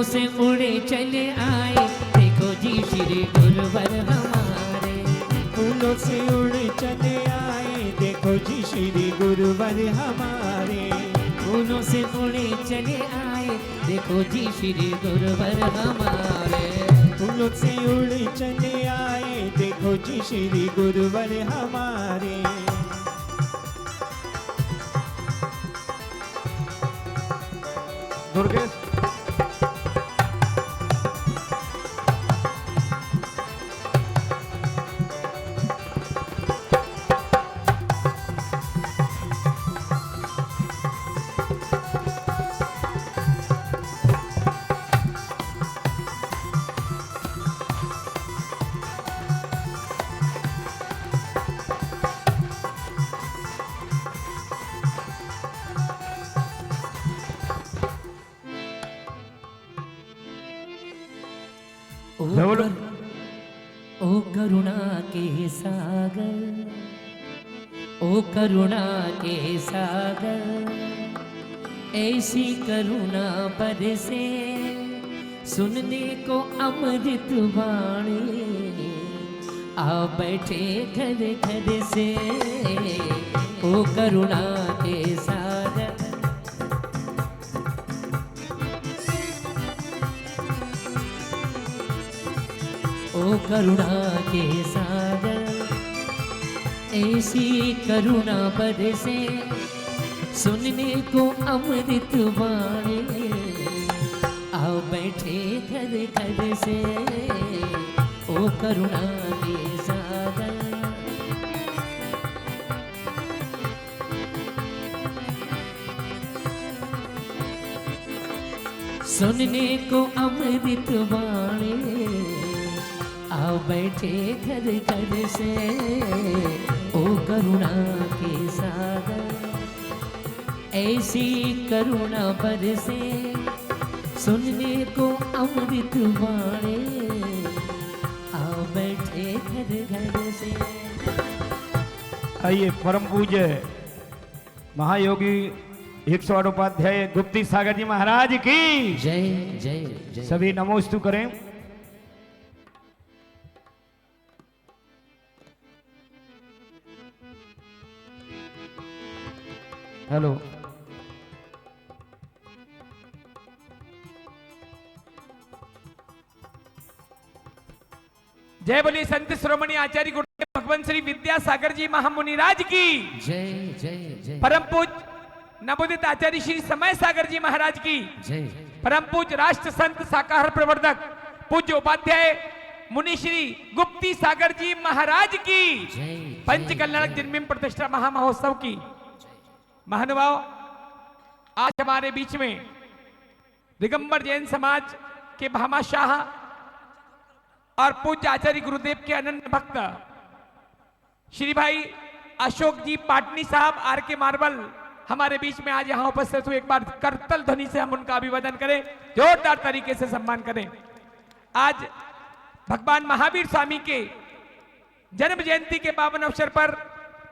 से उड़े चले आए, देखो जी श्री गुरुवर हमारे। फूलों से उड़े चले आए, देखो जी श्री गुरुवर हमारे। फूलों से उड़े चले आए, देखो जी श्री गुरुवर हमारे। फूलों से उड़े चले आए, देखो जी श्री गुरुवर हमारे। दुर्गेश ओ करुणा के सागर, ओ करुणा के सागर, ऐसी करुणा बरसे सुनने को अमृत वाणी। आ बैठे घर घर से, ओ करुणा के सागर। ओ करुणा के सागर, ऐसी करुणा बरसे सुनने को अमृत वाणी। आओ बैठे घर घर से, ओ करुणा के सागर। सुनने को अमृत वाणी, आओ बैठे घर घर से, ओ करुणा के सागर। ऐसी करुणा बरसे सुनने को अमृत वाणी। आओ बैठे घर घर से। आइए परम पूज्य महायोगी 108 उपाध्याय गुप्ती सागर जी महाराज की जय जय जय। सभी नमोस्तु करें। हेलो जय बोलिए संत श्रोमणी आचार्य गुरुदेव भगवान श्री विद्यासागर जी महामुनिराज की जय जय जय। परम पूज्य नवोदित आचार्य श्री समय सागर जी महाराज की जय। परम पूज्य राष्ट्र संत शाकाहार प्रवर्तक पूज्य उपाध्याय मुनि श्री गुप्ती सागर जी महाराज की जय। पंच कल्याणक जन्मदिन प्रतिष्ठा महामहोत्सव की। महानुभाव, आज हमारे बीच में दिगंबर जैन समाज के भामाशाह और पूज्य आचार्य गुरुदेव के अनन्य भक्त श्री भाई अशोक जी पाटनी साहब आर के मार्बल हमारे बीच में आज यहां उपस्थित हुए। एक बार करतल ध्वनि से हम उनका अभिवादन करें, जोरदार तरीके से सम्मान करें। आज भगवान महावीर स्वामी के जन्म जयंती के पावन अवसर पर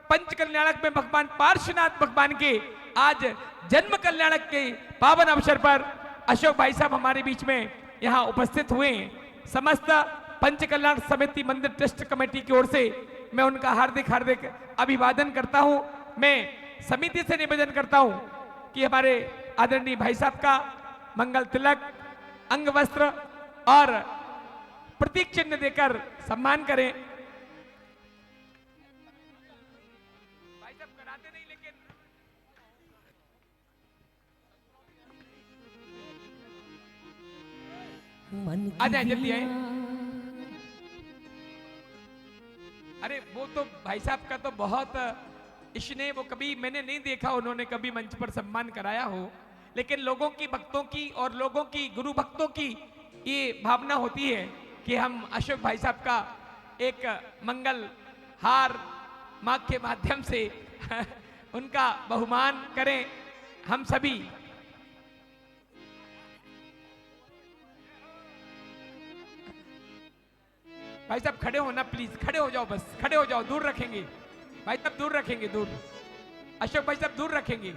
पंच कल्याणक में भगवान पार्श्वनाथ भगवान के आज जन्म कल्याणक के पावन अवसर पर अशोक भाई साहब हमारे बीच में यहां उपस्थित हुए। समस्त पंच कल्याण समिति मंदिर ट्रस्ट कमेटी की ओर से मैं उनका हार्दिक हार्दिक अभिवादन करता हूं। मैं समिति से निवेदन करता हूं कि हमारे आदरणीय भाई साहब का मंगल तिलक, अंग वस्त्र और प्रतीक चिन्ह देकर सम्मान करें। भाई साहब कराते नहीं, लेकिन आ जाए, जल्दी आए। अरे वो तो भाई साहब का तो बहुत स्नेह, वो कभी मैंने नहीं देखा उन्होंने कभी मंच पर सम्मान कराया हो, लेकिन लोगों की, भक्तों की और लोगों की, गुरु भक्तों की ये भावना होती है कि हम अशोक भाई साहब का एक मंगल हार मां के माध्यम से उनका बहुमान करें हम सभी। भाई साहब खड़े हो ना प्लीज, खड़े हो जाओ, बस खड़े हो जाओ, दूर रखेंगे भाई साहब, दूर रखेंगे, दूर। अशोक भाई साहब दूर रखेंगे।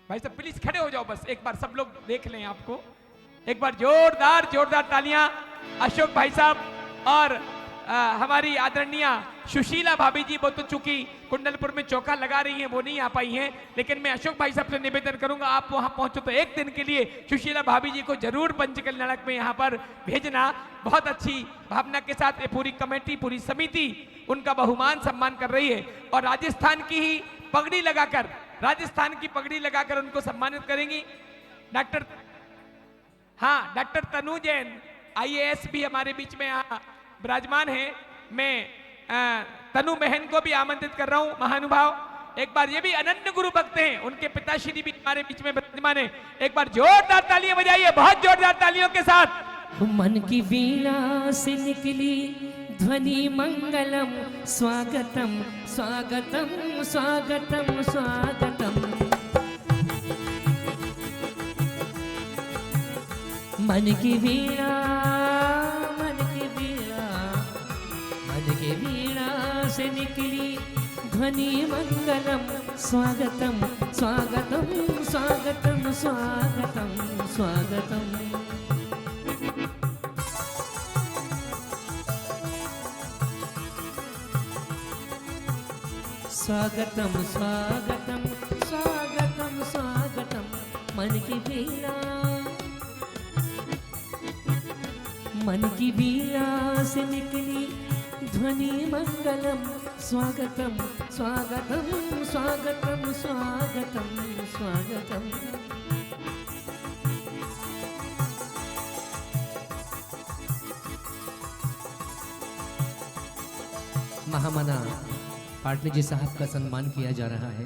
भाई साहब प्लीज खड़े हो जाओ, बस एक बार सब लोग देख लें आपको, एक बार जोरदार जोरदार तालियां अशोक भाई साहब और हमारी आदरणीय सुशीला भाभी जी। वो तो चूंकि कुंडलपुर में चौका लगा रही हैं, वो नहीं आ पाई हैं, लेकिन मैं अशोक भाई साहब से निवेदन करूंगा आप वहां पहुंचो तो एक दिन के लिए सुशीला भाभी जी को जरूर पंचकल्याणक में यहां पर भेजना। बहुत अच्छी भावना के साथ ये पूरी कमेटी, पूरी समिति उनका बहुमान सम्मान कर रही है और राजस्थान की ही पगड़ी लगाकर, राजस्थान की पगड़ी लगाकर उनको सम्मानित करेंगी। डॉक्टर तनु जैन IAS भी हमारे बीच में विराजमान है। मैं तनु बहन को भी आमंत्रित कर रहा हूं, महानुभाव। एक बार ये भी अनन्य गुरु भक्त हैं, उनके पिताश्री भी हमारे बीच में विराजमान है। एक बार जोरदार तालियां बजाइए, बहुत जोरदार तालियों के साथ। मन की वीणा से निकली ध्वनि मंगलम, स्वागतम स्वागतम स्वागतम स्वागतम। मन की वीणा, मन की वीणा, मन की वीणा से निकली ध्वनि मंगलम, स्वागतम स्वागतम स्वागतम स्वागतम स्वागतम। स्वागतम स्वागतम स्वागतम स्वागतम। मन की वीणा, मन की वीणा से निकली ध्वनि मंगलम, स्वागतम स्वागतम स्वागतम स्वागतम स्वागतम। महामना पाटनी जी साहब का सम्मान किया जा रहा है।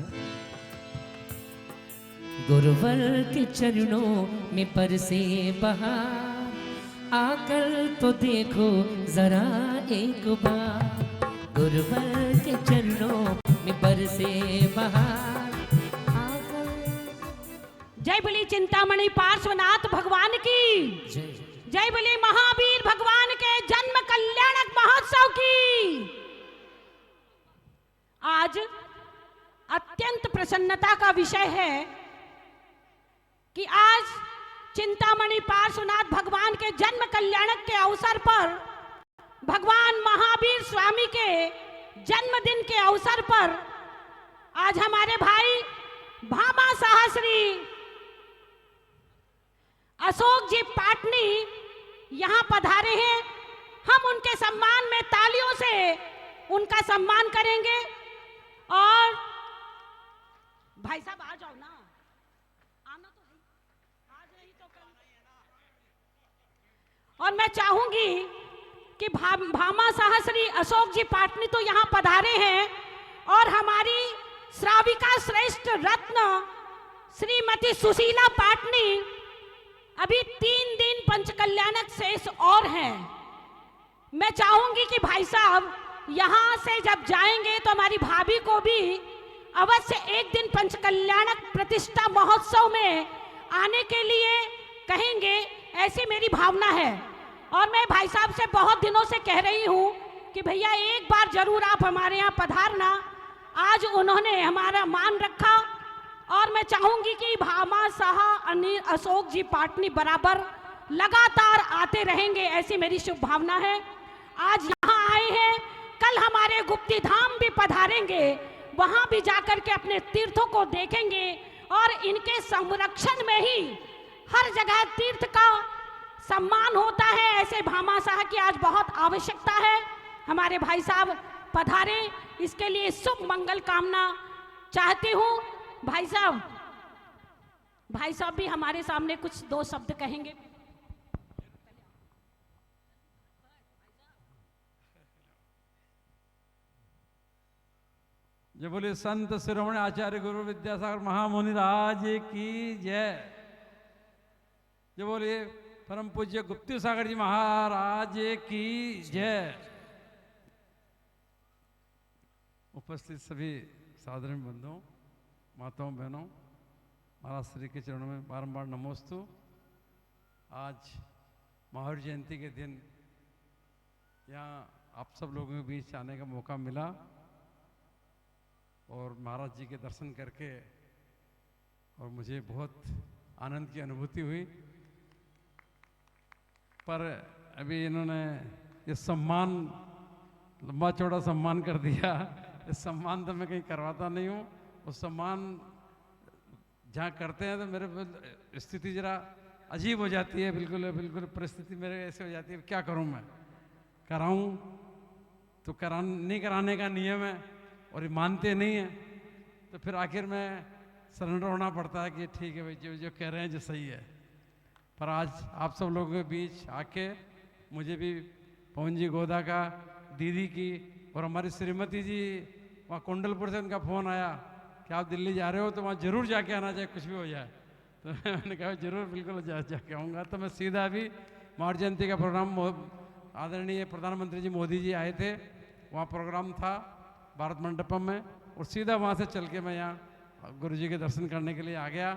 गुरुवर के चरणों में परसे बहार, आकर तो देखो जरा एक बार। गुरुवर के चरणों में बरसे बहार, आकर। जय बोली चिंतामणि पार्श्वनाथ भगवान की जय। जय बोली महावीर भगवान के जन्म कल्याणक महोत्सव की। आज अत्यंत प्रसन्नता का विषय है कि आज चिंतामणि पार्श्वनाथ भगवान के जन्म कल्याणक के अवसर पर, भगवान महावीर स्वामी के जन्मदिन के अवसर पर आज हमारे भाई भामा सहस्री अशोक जी पाटनी यहां पधारे हैं। हम उनके सम्मान में तालियों से उनका सम्मान करेंगे। और भाई साहब आ जाओ ना, आना तो है, आज नहीं तो कल। और मैं चाहूंगी कि भामा सहस्री अशोक जी पाटनी तो यहाँ पधारे हैं और हमारी श्राविका श्रेष्ठ रत्न श्रीमती सुशीला पाटनी अभी 3 दिन पंचकल्याणक शेष और हैं। मैं चाहूंगी कि भाई साहब यहाँ से जब जाएंगे तो हमारी भाभी को भी अवश्य एक दिन पंचकल्याणक प्रतिष्ठा महोत्सव में आने के लिए कहेंगे, ऐसी मेरी भावना है। और मैं भाई साहब से बहुत दिनों से कह रही हूँ कि भैया एक बार जरूर आप हमारे यहाँ पधारना। आज उन्होंने हमारा मान रखा और मैं चाहूंगी कि भामा साह अनिल अशोक जी पाटनी बराबर लगातार आते रहेंगे, ऐसी मेरी शुभ भावना है। आज यहाँ आए हैं, कल हमारे गुप्ती धाम भी पधारेंगे, वहां भी जाकर के अपने तीर्थों को देखेंगे और इनके संरक्षण में ही हर जगह तीर्थ का सम्मान होता है। ऐसे भामा साह की आज बहुत आवश्यकता है। हमारे भाई साहब पधारे, इसके लिए शुभ मंगल कामना चाहती हूँ। भाई साहब भी हमारे सामने कुछ 2 शब्द कहेंगे। जय बोले संत शिरोमणि आचार्य गुरु विद्यासागर महामुनि राज की जय। जय बोले परम पूज्य गुप्ती सागर जी महाराज की जय। उपस्थित सभी साधारण बंधुओं, माताओं, बहनों, महाराज श्री के चरणों में बारंबार नमोस्तु। आज महावीर जयंती के दिन यहाँ आप सब लोगों के बीच आने का मौका मिला और महाराज जी के दर्शन करके और मुझे बहुत आनंद की अनुभूति हुई। पर अभी इन्होंने ये सम्मान लंबा चौड़ा सम्मान कर दिया। इस सम्मान तो मैं कहीं करवाता नहीं हूँ। उस सम्मान जहाँ करते हैं तो मेरे स्थिति जरा अजीब हो जाती है, बिल्कुल बिल्कुल परिस्थिति मेरे ऐसे हो जाती है, क्या करूँ मैं, कराऊँ तो नहीं कराने का नियम है और ये मानते नहीं हैं, तो फिर आखिर में सरेंडर होना पड़ता है कि ठीक है भाई, जो कह रहे हैं जो सही है। पर आज आप सब लोगों के बीच आके मुझे भी पवन जी गोदा का, दीदी की और हमारी श्रीमती जी वहाँ कुंडलपुर से उनका फ़ोन आया कि आप दिल्ली जा रहे हो तो वहाँ जरूर जाके आना, चाहे कुछ भी हो जाए। तो मैंने कहा जरूर बिल्कुल जाके आऊँगा। तो मैं सीधा अभी महावीर जयंती का प्रोग्राम, आदरणीय प्रधानमंत्री जी मोदी जी आए थे, वहाँ प्रोग्राम था भारत मंडपम में, और सीधा वहाँ से चल के मैं यहाँ गुरु जी के दर्शन करने के लिए आ गया।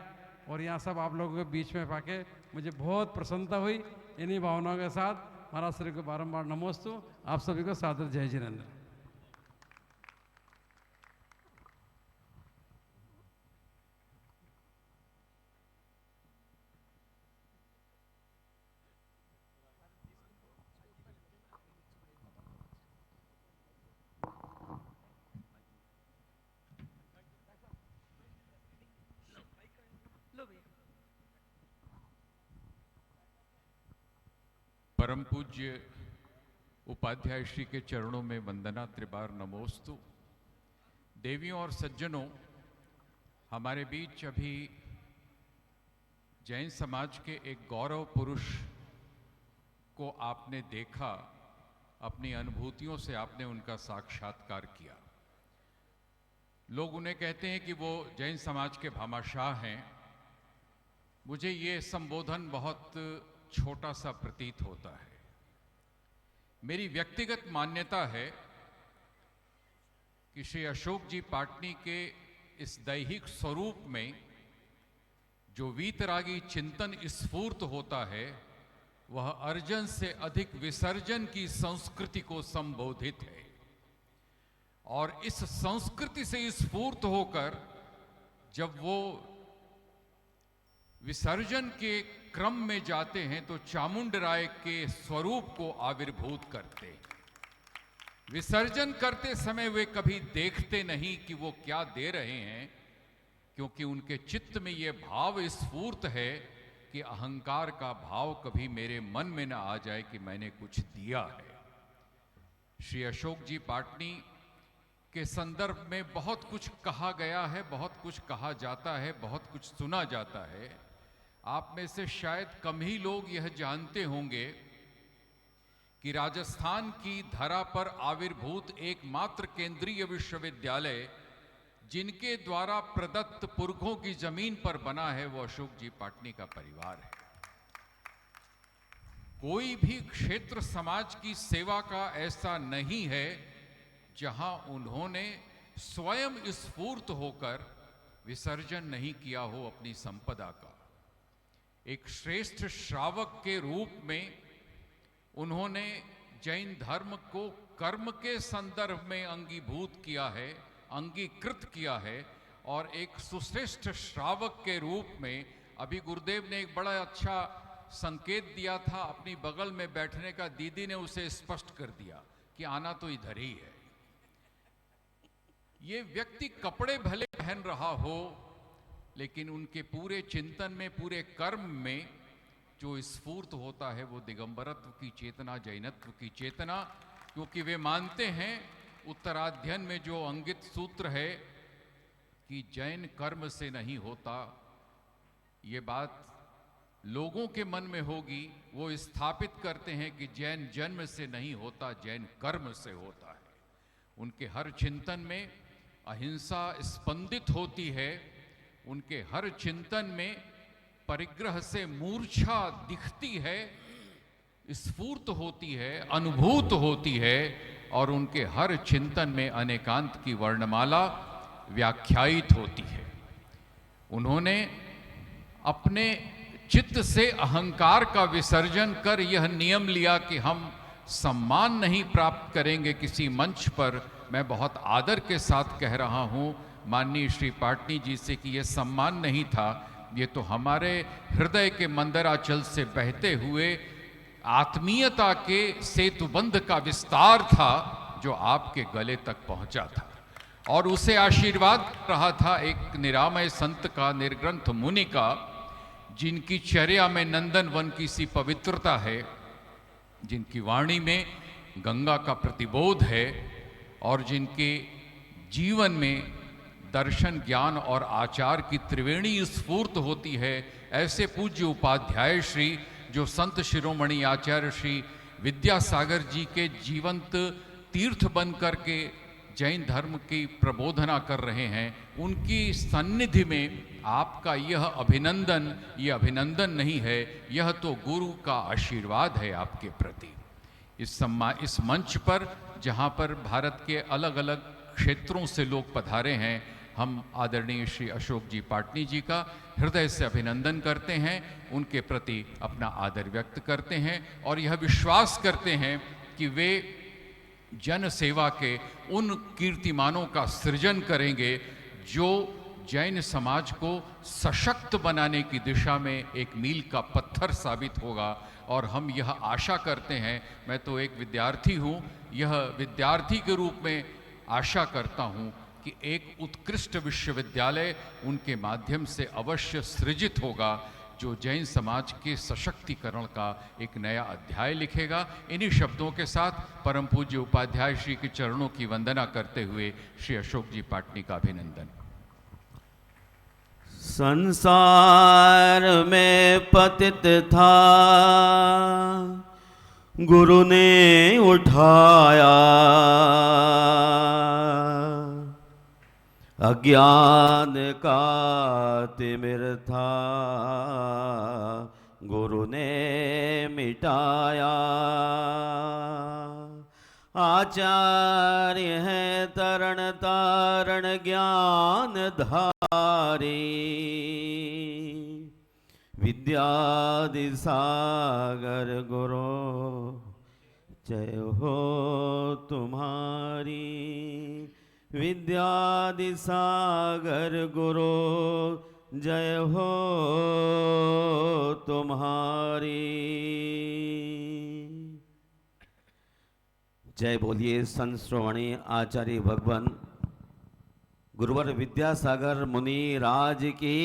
और यहाँ सब आप लोगों के बीच में पाके मुझे बहुत प्रसन्नता हुई। इन्हीं भावनाओं के साथ महाराज श्री को बारंबार नमोस्तु। आप सभी को सादर जय जिनेंद्र। परम पूज्य उपाध्याय श्री के चरणों में वंदना, त्रिबार नमोस्तु। देवियों और सज्जनों, हमारे बीच अभी जैन समाज के एक गौरव पुरुष को आपने देखा, अपनी अनुभूतियों से आपने उनका साक्षात्कार किया। लोग उन्हें कहते हैं कि वो जैन समाज के भामाशाह हैं। मुझे ये संबोधन बहुत छोटा सा प्रतीत होता है। मेरी व्यक्तिगत मान्यता है कि श्री अशोक जी पाटनी के इस दैहिक स्वरूप में जो वीतरागी चिंतन स्फूर्त होता है, वह अर्जन से अधिक विसर्जन की संस्कृति को संबोधित है। और इस संस्कृति से स्फूर्त होकर जब वो विसर्जन के क्रम में जाते हैं तो चामुंड राय के स्वरूप को आविर्भूत करते हैं। विसर्जन करते समय वे कभी देखते नहीं कि वो क्या दे रहे हैं, क्योंकि उनके चित्त में ये भाव स्फूर्त है कि अहंकार का भाव कभी मेरे मन में ना आ जाए कि मैंने कुछ दिया है। श्री अशोक जी पाटनी के संदर्भ में बहुत कुछ कहा गया है, बहुत कुछ कहा जाता है, बहुत कुछ सुना जाता है। आप में से शायद कम ही लोग यह जानते होंगे कि राजस्थान की धरा पर आविर्भूत एकमात्र केंद्रीय विश्वविद्यालय जिनके द्वारा प्रदत्त पुरखों की जमीन पर बना है, वो अशोक जी पाटनी का परिवार है। कोई भी क्षेत्र समाज की सेवा का ऐसा नहीं है जहां उन्होंने स्वयं स्फूर्त होकर विसर्जन नहीं किया हो अपनी संपदा का। एक श्रेष्ठ श्रावक के रूप में उन्होंने जैन धर्म को कर्म के संदर्भ में अंगीभूत किया है, अंगीकृत किया है। और एक सुश्रेष्ठ श्रावक के रूप में अभी गुरुदेव ने एक बड़ा अच्छा संकेत दिया था अपनी बगल में बैठने का। दीदी ने उसे स्पष्ट कर दिया कि आना तो इधर ही है। ये व्यक्ति कपड़े भले पहन रहा हो, लेकिन उनके पूरे चिंतन में, पूरे कर्म में जो स्फूर्त होता है वो दिगंबरत्व की चेतना, जैनत्व की चेतना। क्योंकि वे मानते हैं, उत्तराध्ययन में जो अंगित सूत्र है कि जैन कर्म से नहीं होता, ये बात लोगों के मन में होगी। वो स्थापित करते हैं कि जैन जन्म से नहीं होता, जैन कर्म से होता है। उनके हर चिंतन में अहिंसा स्पंदित होती है। उनके हर चिंतन में परिग्रह से मूर्छा दिखती है, स्फूर्त होती है, अनुभूत होती है। और उनके हर चिंतन में अनेकांत की वर्णमाला व्याख्यायित होती है। उन्होंने अपने चित्त से अहंकार का विसर्जन कर यह नियम लिया कि हम सम्मान नहीं प्राप्त करेंगे किसी मंच पर। मैं बहुत आदर के साथ कह रहा हूं माननीय श्री पाटनी जी से कि यह सम्मान नहीं था, ये तो हमारे हृदय के मंदराचल से बहते हुए आत्मीयता के सेतुबंध का विस्तार था जो आपके गले तक पहुंचा था, और उसे आशीर्वाद रहा था एक निरामय संत का, निर्ग्रंथ मुनि का, जिनकी चर्या में नंदन वन की सी पवित्रता है, जिनकी वाणी में गंगा का प्रतिबोध है, और जिनके जीवन में दर्शन, ज्ञान और आचार की त्रिवेणी स्फूर्त होती है। ऐसे पूज्य उपाध्याय श्री, जो संत शिरोमणि आचार्य श्री विद्यासागर जी के जीवंत तीर्थ बन करके जैन धर्म की प्रबोधना कर रहे हैं, उनकी सन्निधि में आपका यह अभिनंदन, ये अभिनंदन नहीं है, यह तो गुरु का आशीर्वाद है आपके प्रति। इस मंच पर, जहाँ पर भारत के अलग अलग क्षेत्रों से लोग पधारे हैं, हम आदरणीय श्री अशोक जी पाटनी जी का हृदय से अभिनंदन करते हैं, उनके प्रति अपना आदर व्यक्त करते हैं, और यह विश्वास करते हैं कि वे जन सेवा के उन कीर्तिमानों का सृजन करेंगे जो जैन समाज को सशक्त बनाने की दिशा में एक मील का पत्थर साबित होगा। और हम यह आशा करते हैं, मैं तो एक विद्यार्थी हूँ, यह विद्यार्थी के रूप में आशा करता हूँ कि एक उत्कृष्ट विश्वविद्यालय उनके माध्यम से अवश्य सृजित होगा, जो जैन समाज के सशक्तिकरण का एक नया अध्याय लिखेगा। इन्हीं शब्दों के साथ परम पूज्य उपाध्याय श्री के चरणों की वंदना करते हुए श्री अशोक जी पाटनी का अभिनंदन। संसार में पतित था, गुरु ने उठाया, अज्ञान का तिमिर था, गुरु ने मिटाया। आचार्य है तरण तारण ज्ञान धारी, विद्यादि सागर गुरु जय हो तुम्हारी। विद्यादि सागर गुरु जय हो तुम्हारी। जय बोलिए संत श्रोमणी आचार्य भगवान गुरुवर विद्यासागर मुनि राज की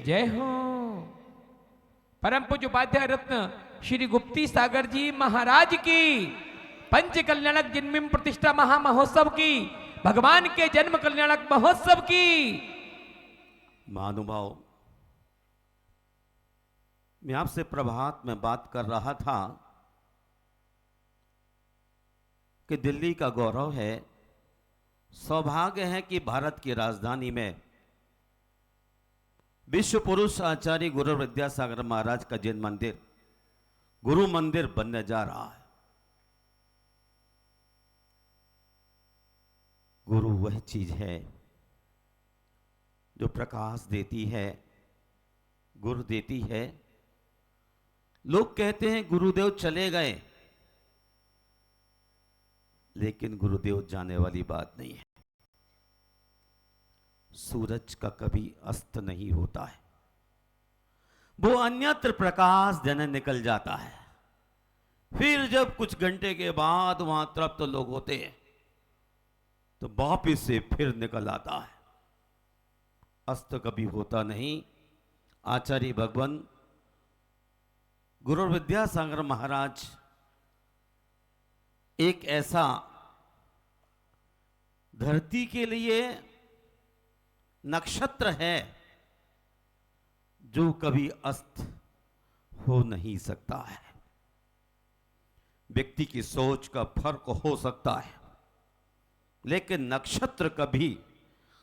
जय हो। परम पूज्य उपाध्याय रत्न श्री गुप्ती सागर जी महाराज की, पंच कल्याणक जन्मिम प्रतिष्ठा महामहोत्सव की, भगवान के जन्म कल्याणक महोत्सव की। महानुभाव, मैं आपसे प्रभात में बात कर रहा था कि दिल्ली का गौरव है, सौभाग्य है कि भारत की राजधानी में विश्व पुरुष आचार्य गुरु विद्यासागर महाराज का जैन मंदिर, गुरु मंदिर बनने जा रहा है। गुरु वह चीज है जो प्रकाश देती है, गुरु देती है। लोग कहते हैं गुरुदेव चले गए, लेकिन गुरुदेव जाने वाली बात नहीं है। सूरज का कभी अस्त नहीं होता है, वो अन्यत्र प्रकाश देने निकल जाता है। फिर जब कुछ घंटे के बाद वहां तृप्त लोग होते हैं तो वापिस से फिर निकल आता है। अस्त कभी होता नहीं। आचार्य भगवान गुरु विद्यासागर महाराज एक ऐसा धरती के लिए नक्षत्र है जो कभी अस्त हो नहीं सकता है। व्यक्ति की सोच का फर्क हो सकता है, लेकिन नक्षत्र कभी,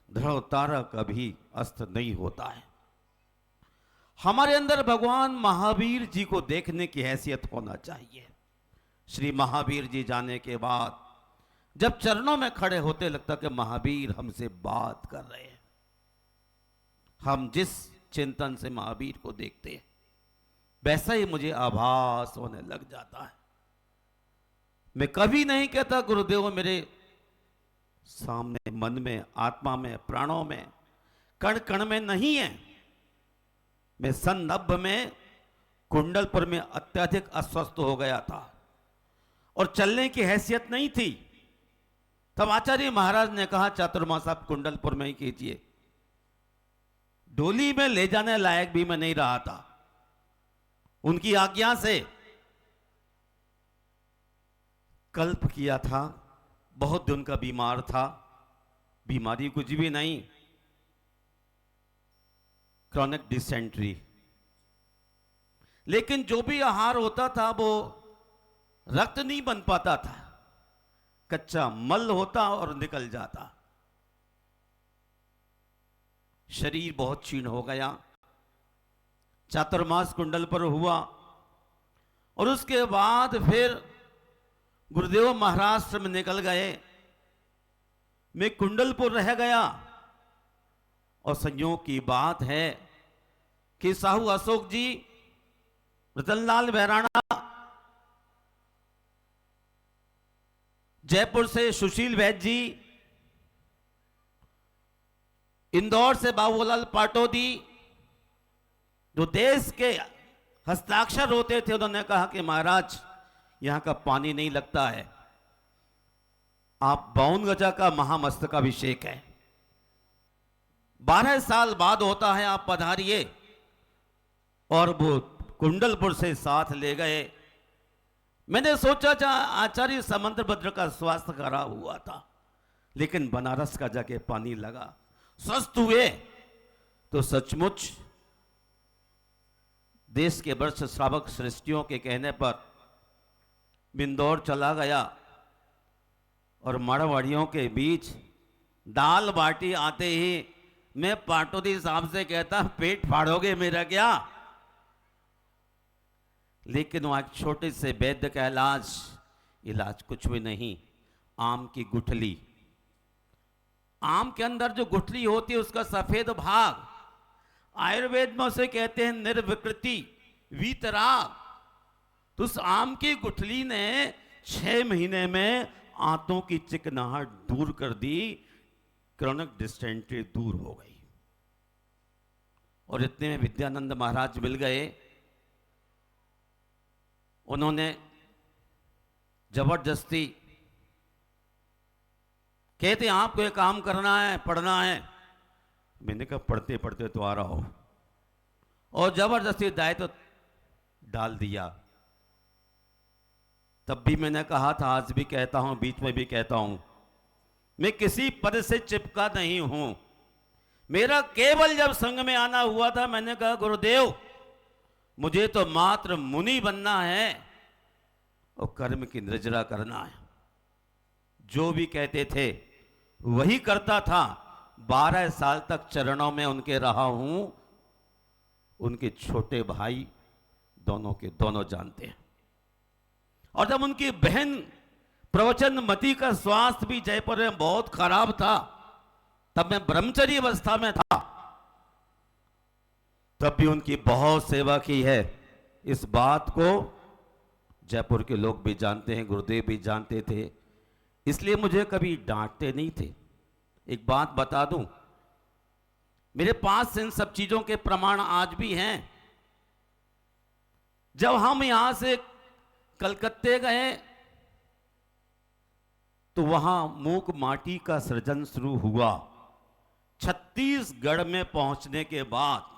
ध्रुव तारा कभी अस्त नहीं होता है। हमारे अंदर भगवान महावीर जी को देखने की हैसियत होना चाहिए। श्री महावीर जी जाने के बाद जब चरणों में खड़े होते लगता कि महावीर हमसे बात कर रहे हैं। हम जिस चिंतन से महावीर को देखते हैं वैसा ही मुझे आभास होने लग जाता है। मैं कभी नहीं कहता गुरुदेव मेरे सामने, मन में, आत्मा में, प्राणों में, कण कण में नहीं है। मैं सन 90 में कुंडलपुर में अत्यधिक अस्वस्थ हो गया था और चलने की हैसियत नहीं थी। तब आचार्य महाराज ने कहा चातुर्मास आप कुंडलपुर में ही कीजिए। डोली में ले जाने लायक भी मैं नहीं रहा था। उनकी आज्ञा से कल्प किया था। बहुत दिन का बीमार था, बीमारी कुछ भी नहीं, क्रॉनिक डिसेंट्री। लेकिन जो भी आहार होता था वो रक्त नहीं बन पाता था, कच्चा मल होता और निकल जाता। शरीर बहुत क्षीण हो गया। चातुर्मास कुंडल पर हुआ और उसके बाद फिर गुरुदेव महाराष्ट्र में निकल गए। मैं कुंडलपुर रह गया और संयोग की बात है कि साहू अशोक जी, रतनलाल भैराणा, जयपुर से सुशील वैद्य जी, इंदौर से बाबूलाल पाटोदी, जो देश के हस्ताक्षर होते थे, उन्होंने कहा कि महाराज यहां का पानी नहीं लगता है, आप 52 गजा का महामस्तकाभिषेक है, 12 साल बाद होता है, आप पधारिए। और वो कुंडलपुर से साथ ले गए। मैंने सोचा था आचार्य समंतभद्र का स्वास्थ्य खराब हुआ था, लेकिन बनारस का जाके पानी लगा, स्वस्थ हुए। तो सचमुच देश के वर्ष श्रावक श्रेष्ठियों के कहने पर बिंदौर चला गया और मारवाड़ियों के बीच दाल बाटी आते ही मैं पाटोदी साहब से कहता, पेट फाड़ोगे मेरा क्या? लेकिन वहां छोटे से वैद्य का इलाज कुछ भी नहीं, आम की गुठली। आम के अंदर जो गुठली होती है उसका सफेद भाग, आयुर्वेद में उसे कहते हैं निर्विकृति, वीतराग। तो उस आम की गुठली ने 6 महीने में आंतों की चिकनाहट दूर कर दी, क्रॉनिक डिसेंट्री दूर हो गई। और इतने में विद्यानंद महाराज मिल गए। उन्होंने जबरदस्ती कहते आपको ये काम करना है, पढ़ना है। मैंने कहा पढ़ते पढ़ते तो आ रहा हो, और जबरदस्ती दायित्व डाल दिया। तब भी मैंने कहा था, आज भी कहता हूं, बीच में भी कहता हूं, मैं किसी पद से चिपका नहीं हूं। मेरा केवल जब संघ में आना हुआ था, मैंने कहा गुरुदेव मुझे तो मात्र मुनि बनना है और कर्म की निर्जरा करना है। जो भी कहते थे वही करता था। 12 साल तक चरणों में उनके रहा हूं। उनके छोटे भाई दोनों के दोनों जानते हैं। और जब उनकी बहन प्रवचन मती का स्वास्थ्य भी जयपुर में बहुत खराब था, तब मैं ब्रह्मचर्य अवस्था में था, तब भी उनकी बहुत सेवा की है। इस बात को जयपुर के लोग भी जानते हैं, गुरुदेव भी जानते थे, इसलिए मुझे कभी डांटते नहीं थे। एक बात बता दूं, मेरे पास इन सब चीजों के प्रमाण आज भी हैं। जब हम यहां से कलकत्ते गए तो वहां मूक माटी का सृजन शुरू हुआ। छत्तीसगढ़ में पहुंचने के बाद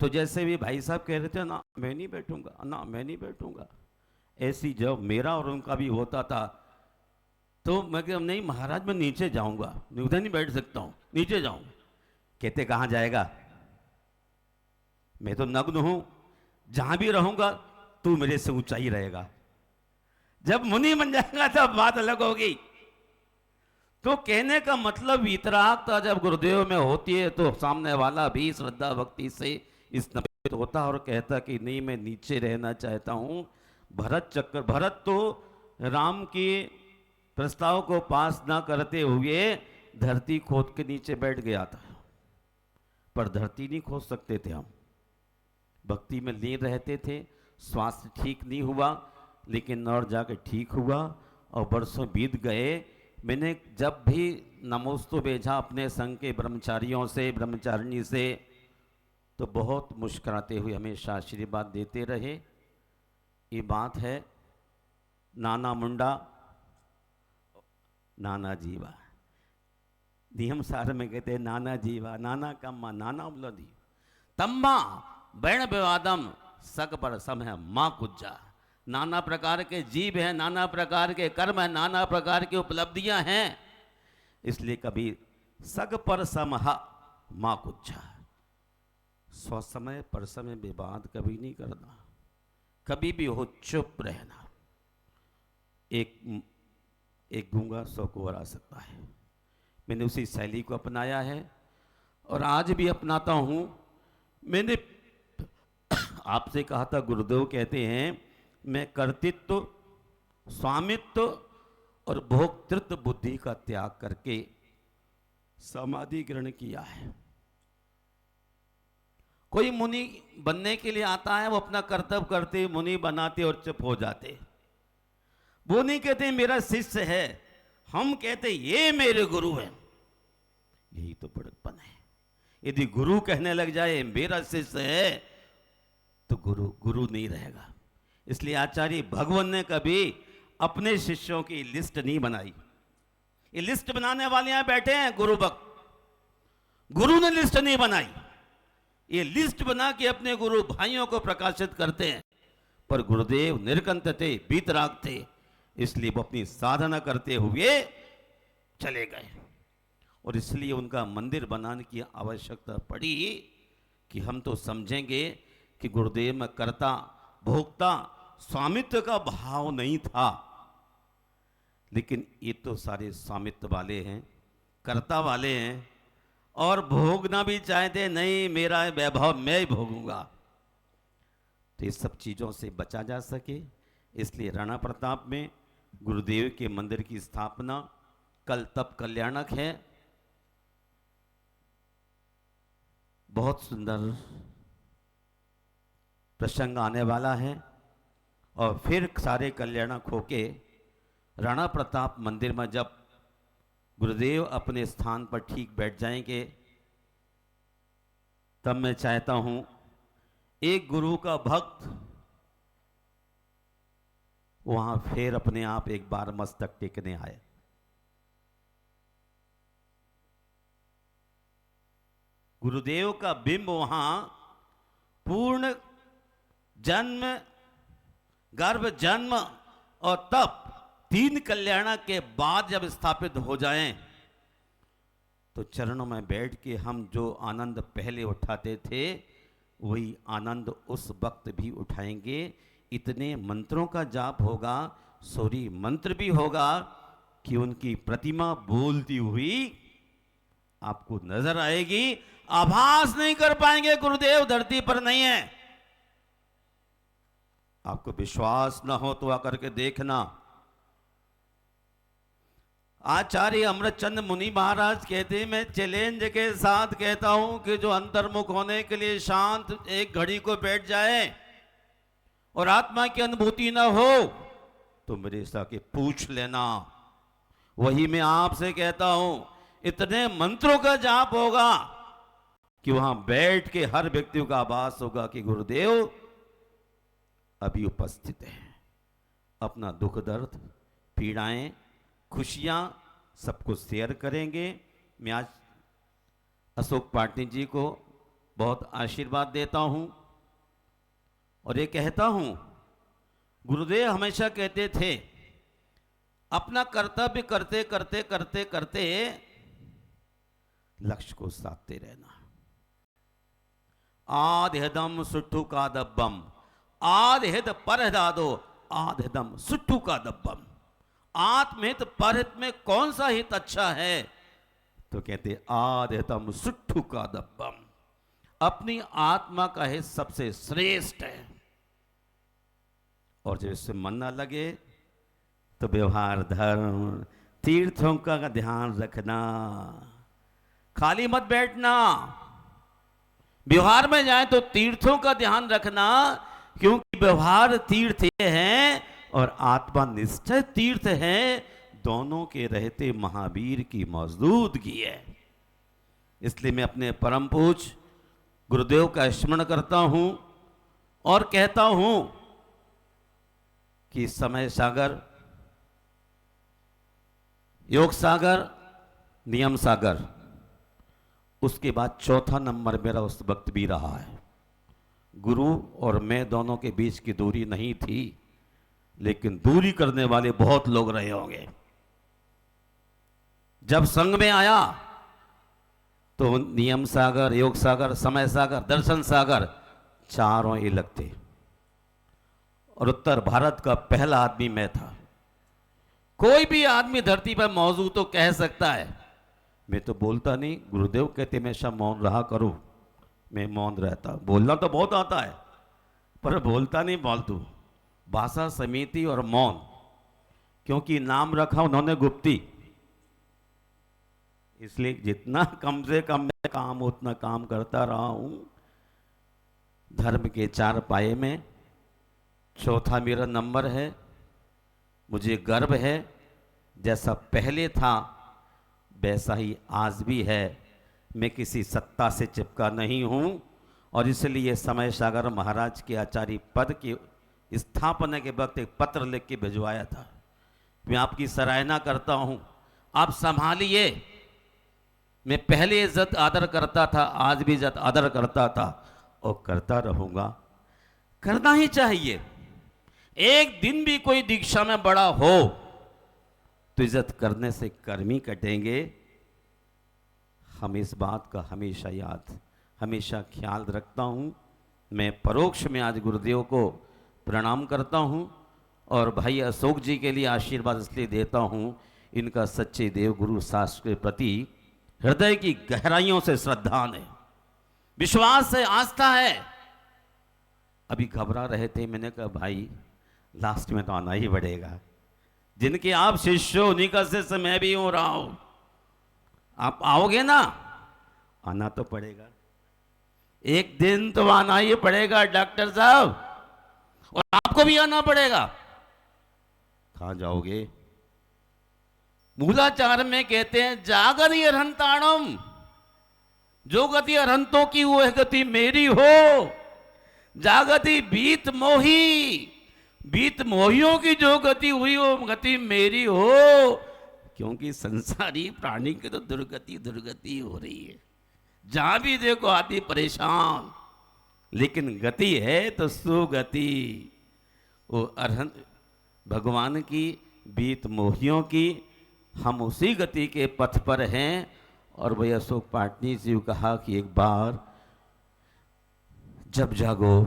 तो जैसे भी भाई साहब कह रहे थे ना मैं नहीं बैठूंगा, ना मैं नहीं बैठूंगा, ऐसी जब मेरा और उनका भी होता था, तो मैं कह नहीं महाराज मैं नीचे जाऊंगा, उधर नहीं बैठ सकता हूं, नीचे जाऊंगा। कहते कहां जाएगा? मैं तो नग्न हूं, जहां भी रहूंगा तू मेरे से ऊंचा ही रहेगा। जब मुनि बन जाएगा तब बात अलग होगी। तो कहने का मतलब वीतरागता जब गुरुदेव में होती है तो सामने वाला भी श्रद्धा भक्ति से स्नापित होता और कहता कि नहीं मैं नीचे रहना चाहता हूं। भरत तो राम के प्रस्ताव को पास ना करते हुए धरती खोद के नीचे बैठ गया था, पर धरती नहीं खोद सकते थे हम। भक्ति में लीन रहते थे, स्वास्थ्य ठीक नहीं हुआ, लेकिन और जाके ठीक हुआ और वर्षों बीत गए। मैंने जब भी नमोस्तु भेजा अपने संघ के ब्रह्मचारियों से, ब्रह्मचारिणी से, तो बहुत मुस्कुराते हुए हमेशा आशीर्वाद देते रहे। ये बात है नाना मुंडा नाना जीवा। नियम सार में कहते हैं नाना जीवा, नाना कम्मा नाना उलधी तम्मा बैण विवादम सग पर सम है माँ कुज्जा। नाना प्रकार के जीव हैं, नाना प्रकार के कर्म हैं, नाना प्रकार की उपलब्धियां हैं, इसलिए कभी सग पर समहा माँ कुज्जा। स्व समय पर समय विवाद कभी नहीं करना, कभी भी हो चुप रहना। एक गूंगा 100 को हरा सकता है। मैंने उसी शैली को अपनाया है और आज भी अपनाता हूं। मैंने आपसे कहा था, गुरुदेव कहते हैं मैं कर्तृत्व, स्वामित्व और भोक्तृत्व बुद्धि का त्याग करके समाधि ग्रहण किया है। कोई मुनि बनने के लिए आता है, वो अपना कर्तव्य करते मुनि बनाते और चुप हो जाते। वो नहीं कहते मेरा शिष्य है, हम कहते ये मेरे गुरु हैं। यही तो बड़कपन है। यदि गुरु कहने लग जाए मेरा शिष्य है तो गुरु गुरु नहीं रहेगा। इसलिए आचार्य भगवान ने कभी अपने शिष्यों की लिस्ट नहीं बनाई। ये लिस्ट बनाने वाले यहां बैठे हैं गुरु भक्त, गुरु ने लिस्ट नहीं बनाई। ये लिस्ट बना के अपने गुरु भाइयों को प्रकाशित करते हैं, पर गुरुदेव निर्कंत थे, बीतराग थे, इसलिए वो अपनी साधना करते हुए चले गए। और इसलिए उनका मंदिर बनाने की आवश्यकता पड़ी कि हम तो समझेंगे कि गुरुदेव में कर्ता भोक्ता स्वामित्व का भाव नहीं था, लेकिन ये तो सारे स्वामित्व वाले हैं, कर्ता वाले हैं, और भोगना भी चाहते नहीं, मेरा वैभव मैं ही भोगूंगा। तो इस सब चीजों से बचा जा सके, इसलिए राणा प्रताप में गुरुदेव के मंदिर की स्थापना कल तब कल्याणक है। बहुत सुंदर प्रसंग आने वाला है और फिर सारे कल्याणक होके राणा प्रताप मंदिर में जब गुरुदेव अपने स्थान पर ठीक बैठ जाएंगे, तब मैं चाहता हूं एक गुरु का भक्त वहां फिर अपने आप एक बार मस्तक टेकने आए। गुरुदेव का बिंब वहां पूर्ण जन्म, गर्भ जन्म और तप 3 कल्याण के बाद जब स्थापित हो जाएं, तो चरणों में बैठ के हम जो आनंद पहले उठाते थे वही आनंद उस वक्त भी उठाएंगे। इतने मंत्रों का जाप होगा, सूर्य मंत्र भी होगा कि उनकी प्रतिमा बोलती हुई आपको नजर आएगी। आभास नहीं कर पाएंगे गुरुदेव धरती पर नहीं है। आपको विश्वास ना हो तो आकर के देखना। आचार्य अमृतचंद मुनि महाराज कहते हैं, मैं चैलेंज के साथ कहता हूं कि जो अंतर्मुख होने के लिए शांत एक घड़ी को बैठ जाए और आत्मा की अनुभूति ना हो तो मेरे से आके पूछ लेना। वही मैं आपसे कहता हूं, इतने मंत्रों का जाप होगा कि वहां बैठ के हर व्यक्ति का आभास होगा कि गुरुदेव अभी उपस्थित है। अपना दुख दर्द, पीड़ाएं, खुशियां सबको शेयर करेंगे। मैं आज अशोक पाटिल जी को बहुत आशीर्वाद देता हूं और ये कहता हूं, गुरुदेव हमेशा कहते थे अपना कर्तव्य करते करते करते करते लक्ष्य को साधते रहना। आधेदम सुट्ठू का दब्बम, आधेद परहदादो, आधेदम सुट्ठू का दब्बम। आत्महित परहित में कौन सा हित अच्छा है? तो कहते आधेदम सुट्ठू का दब्बम। अपनी आत्मा का हित सबसे श्रेष्ठ है। और जब इससे मन ना लगे तो व्यवहार, धर्म, तीर्थों का ध्यान रखना। खाली मत बैठना। व्यवहार में जाए तो तीर्थों का ध्यान रखना, क्योंकि व्यवहार तीर्थ है और आत्मा निश्चय तीर्थ है। दोनों के रहते महावीर की मौजूदगी है। इसलिए मैं अपने परम पूज्य गुरुदेव का स्मरण करता हूं और कहता हूं कि समय सागर, योग सागर, नियम सागर, उसके बाद चौथा नंबर मेरा उस वक्त भी रहा है। गुरु और मैं दोनों के बीच की दूरी नहीं थी, लेकिन दूरी करने वाले बहुत लोग रहे होंगे। जब संग में आया तो नियम सागर, योग सागर, समय सागर, दर्शन सागर, चारों ही लगते। और उत्तर भारत का पहला आदमी मैं था। कोई भी आदमी धरती पर मौजूद तो कह सकता है, मैं तो बोलता नहीं। गुरुदेव कहते हमेशा मौन रहा करो, मैं मौन रहता। बोलना तो बहुत आता है पर बोलता नहीं, फालतू भाषा समिति और मौन, क्योंकि नाम रखा उन्होंने गुप्ती, इसलिए जितना कम से कम मैं काम उतना काम करता रहा हूं। धर्म के 4 पाए में चौथा मेरा नंबर है। मुझे गर्व है, जैसा पहले था वैसा ही आज भी है। मैं किसी सत्ता से चिपका नहीं हूं और इसलिए समय सागर महाराज के आचार्य पद की स्थापना के वक्त एक पत्र लिख के भिजवाया था। मैं आपकी सराहना करता हूं, आप संभालिए। मैं पहले इज्जत आदर करता था, आज भी इज्जत आदर करता था और करता रहूंगा। करना ही चाहिए। एक दिन भी कोई दीक्षा में बड़ा हो तो इज्जत करने से कर्म ही कटेंगे। हम इस बात का हमेशा याद, हमेशा ख्याल रखता हूं। मैं परोक्ष में आज गुरुदेव को प्रणाम करता हूं और भाई अशोक जी के लिए आशीर्वाद इसलिए देता हूं, इनका सच्चे देव गुरु शास्त्र के प्रति हृदय की गहराइयों से श्रद्धा है, विश्वास है, आस्था है। अभी घबरा रहे थे, मैंने कहा भाई लास्ट में तो आना ही पड़ेगा। जिनके आप शिष्य हो उन्हीं का शिष्य मैं भी हो रहा हूं। आप आओगे ना, आना तो पड़ेगा, एक दिन तो आना ही पड़ेगा डॉक्टर साहब, और आपको भी आना पड़ेगा। कहां जाओगे? मूलाचार में कहते हैं जागति अरहंताणम, जो गति अरहंतों की वह गति मेरी हो। जागति बीत मोही, बीत मोहियों की जो गति हुई वो गति मेरी हो। क्योंकि संसारी प्राणी की तो दुर्गति दुर्गति हो रही है, जहां भी देखो आदमी परेशान, लेकिन गति है तो सुगति। वो अरहंत भगवान की, बीत मोहियों की, हम उसी गति के पथ पर हैं। और भाई अशोक पाटनी जी कहा कि एक बार जब जागो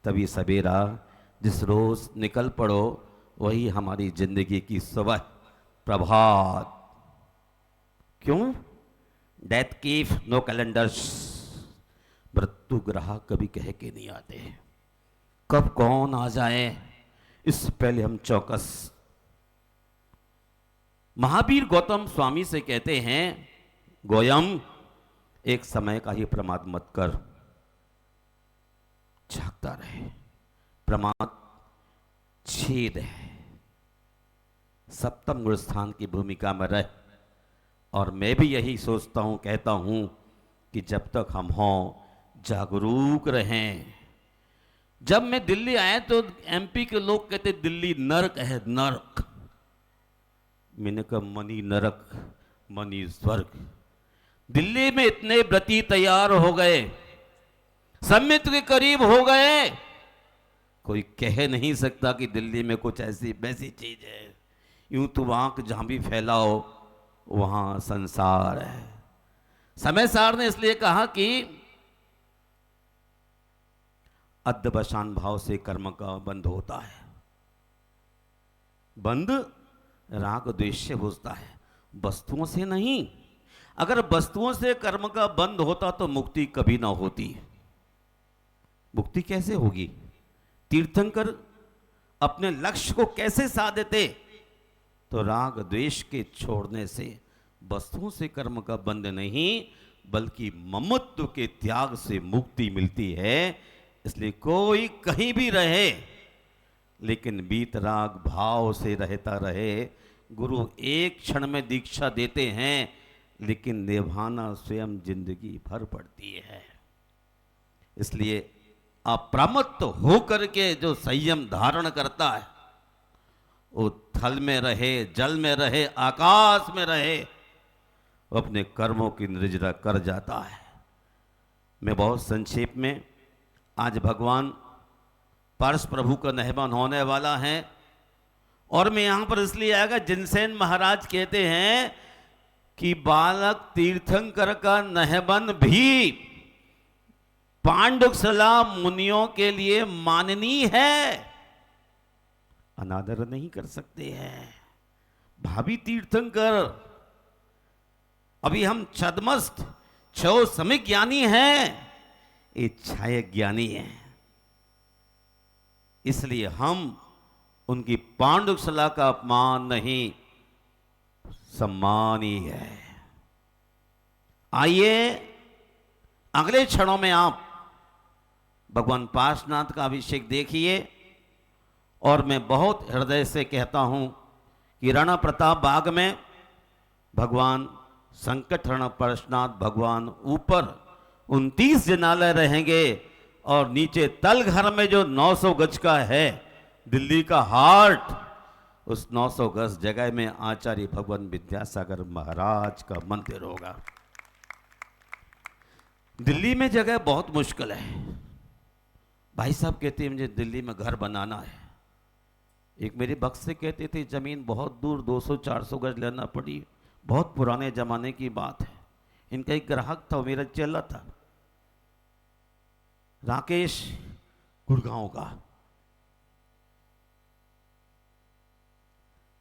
तभी सवेरा, जिस रोज निकल पड़ो वही हमारी जिंदगी की सुबह, प्रभात। क्यों? डेथ कीफ नो कैलेंडर्स, मृत्यु ग्रह कभी कह के नहीं आते, कब कौन आ जाए इससे पहले हम चौकस। महावीर गौतम स्वामी से कहते हैं, गोयम एक समय का ही प्रमाद मत कर, जागता रहे। प्रमाद छेद है, सप्तम गुण स्थान की भूमिका में रह। और मैं भी यही सोचता हूं, कहता हूं कि जब तक हम हों जागरूक रहें। जब मैं दिल्ली आया तो एमपी के लोग कहते दिल्ली नरक है, नरक। मैंने कहा मनी नरक मनी स्वर्ग। दिल्ली में इतने व्रती तैयार हो गए, सम्मित के करीब हो गए, कोई कह नहीं सकता कि दिल्ली में कुछ ऐसी वैसी चीज है। यूं तो आंख जहां भी फैलाओ वहां संसार है। समय सार ने इसलिए कहा कि अध्यवसान भाव से कर्म का बंध होता है। बंध राग द्वेष से होता है, वस्तुओं से नहीं। अगर वस्तुओं से कर्म का बंध होता तो मुक्ति कभी ना होती। मुक्ति कैसे होगी? तीर्थंकर अपने लक्ष्य को कैसे साधते? तो राग द्वेष के छोड़ने से, वस्तुओं से कर्म का बंध नहीं बल्कि ममत्व के त्याग से मुक्ति मिलती है। इसलिए कोई कहीं भी रहे लेकिन बीत राग भाव से रहता रहे। गुरु एक क्षण में दीक्षा देते हैं लेकिन निभाना स्वयं जिंदगी भर पड़ती है। इसलिए अप्रमत्त होकर के जो संयम धारण करता है वो थल में रहे, जल में रहे, आकाश में रहे, वो अपने कर्मों की निर्जरा कर जाता है। मैं बहुत संक्षेप में, आज भगवान पारस प्रभु का नहबन होने वाला है और मैं यहां पर इसलिए आएगा, जिनसेन महाराज कहते हैं कि बालक तीर्थंकर का नहबन भी पांडुकशला मुनियों के लिए माननीय है, अनादर नहीं कर सकते हैं। भावी तीर्थंकर, अभी हम छदमस्त छो समिक ज्ञानी हैं, ये छाय ज्ञानी हैं, इसलिए हम उनकी पांडुकशला का अपमान नहीं, सम्मान ही है। आइए अगले क्षणों में आप भगवान पार्श्वनाथ का अभिषेक देखिए और मैं बहुत हृदय से कहता हूं कि राणा प्रताप बाग में भगवान संकट हरण पार्श्वनाथ भगवान ऊपर 29 जनालय रहेंगे और नीचे तल घर में जो 900 गज का है दिल्ली का हार्ट, उस 900 गज जगह में आचार्य भगवान विद्यासागर महाराज का मंदिर होगा। दिल्ली में जगह बहुत मुश्किल है। भाई साहब कहते हैं मुझे दिल्ली में घर बनाना है। एक मेरे बख्श से कहते थे जमीन बहुत दूर 200-400 गज लेना पड़ी, बहुत पुराने जमाने की बात है। इनका एक ग्राहक था, मेरा चेला था, राकेश गुड़गांव का।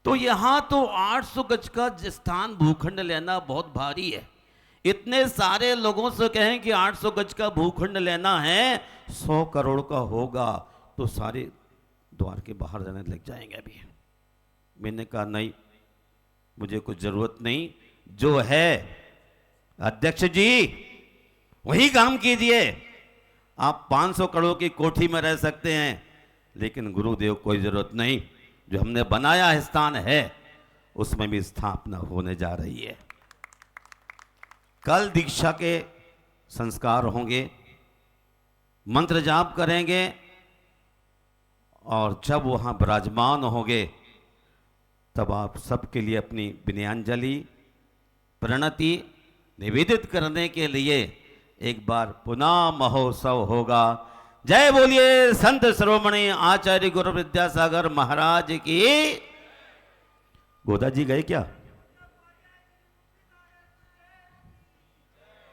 तो यहां तो 800 गज का स्थान भूखंड लेना बहुत भारी है। इतने सारे लोगों से कहें कि 800 गज का भूखंड लेना है, 100 करोड़ का होगा तो सारे द्वार के बाहर जाने लग जाएंगे। अभी मैंने कहा नहीं, मुझे कुछ जरूरत नहीं, जो है अध्यक्ष जी वही काम कीजिए। आप 500 करोड़ की कोठी में रह सकते हैं, लेकिन गुरुदेव कोई जरूरत नहीं, जो हमने बनाया है स्थान है उसमें भी स्थापना होने जा रही है। कल दीक्षा के संस्कार होंगे, मंत्र जाप करेंगे और जब वहां विराजमान होंगे तब आप सबके लिए अपनी विनयांजलि प्रणति निवेदित करने के लिए एक बार पुनः महोत्सव होगा। जय बोलिए संत शिरोमणि आचार्य गुरु विद्यासागर महाराज की। गोदा जी गए क्या?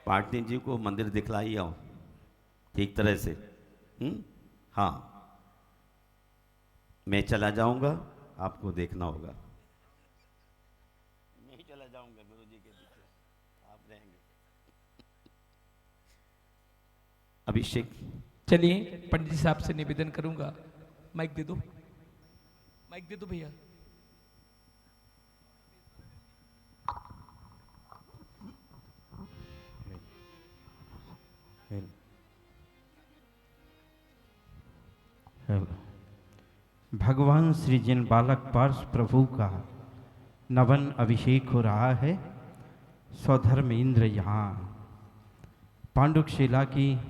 पाटनी जी को मंदिर दिखलाई आओ ठीक तरह से। हाँ, मैं चला जाऊंगा, आपको देखना होगा। मैं ही चला जाऊंगा गुरु जी के पीछे, आप रहेंगे। अभिषेक, चलिए पंडित जी साहब से निवेदन करूंगा, माइक दे दो, माइक दे दो भैया। भगवान श्री जिन बालक पार्श प्रभु का नवन अभिषेक हो रहा है। स्वधर्म इंद्र यहाँ पांडुकशिला की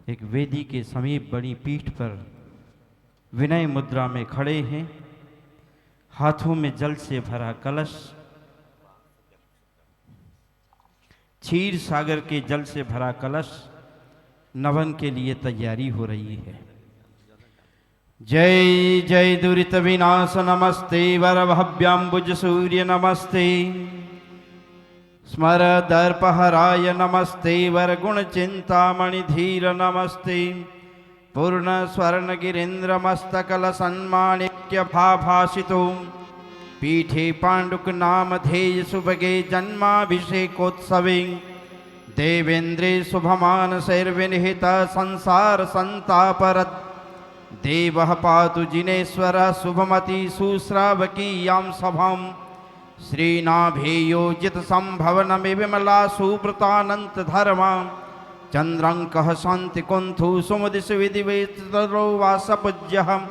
एक वेदी के समीप बड़ी पीठ पर विनय मुद्रा में खड़े हैं। हाथों में जल से भरा कलश, क्षीर सागर के जल से भरा कलश नवन के लिए तैयारी हो रही है। जय जय दुरित विनाश नमस्ते, वर भव्यांबुज सूर्य नमस्ते, स्मर दर्पहराय नमस्ते, वर गुण चिंतामणि धीर नमस्ते, पूर्ण स्वर्ण गिरीन्द्र मस्तकल सन्माणिक्य भाभासितो, पीठे पांडुक नाम धेय सुभगे जन्माभिषेकोत्सवे, देवेन्द्रे शुभमान शैर्विनिहित संसार संतापरत्, देवः पातु जिनेश्वर शुभमति सुश्रावकी यां सभां, श्रीनाभेयोजित संभवनमि विमला सुव्रतानंत धर्मा, चंद्रंकः शांति कुंथु सुमदिश विधिवेतरो वासपूज्यः,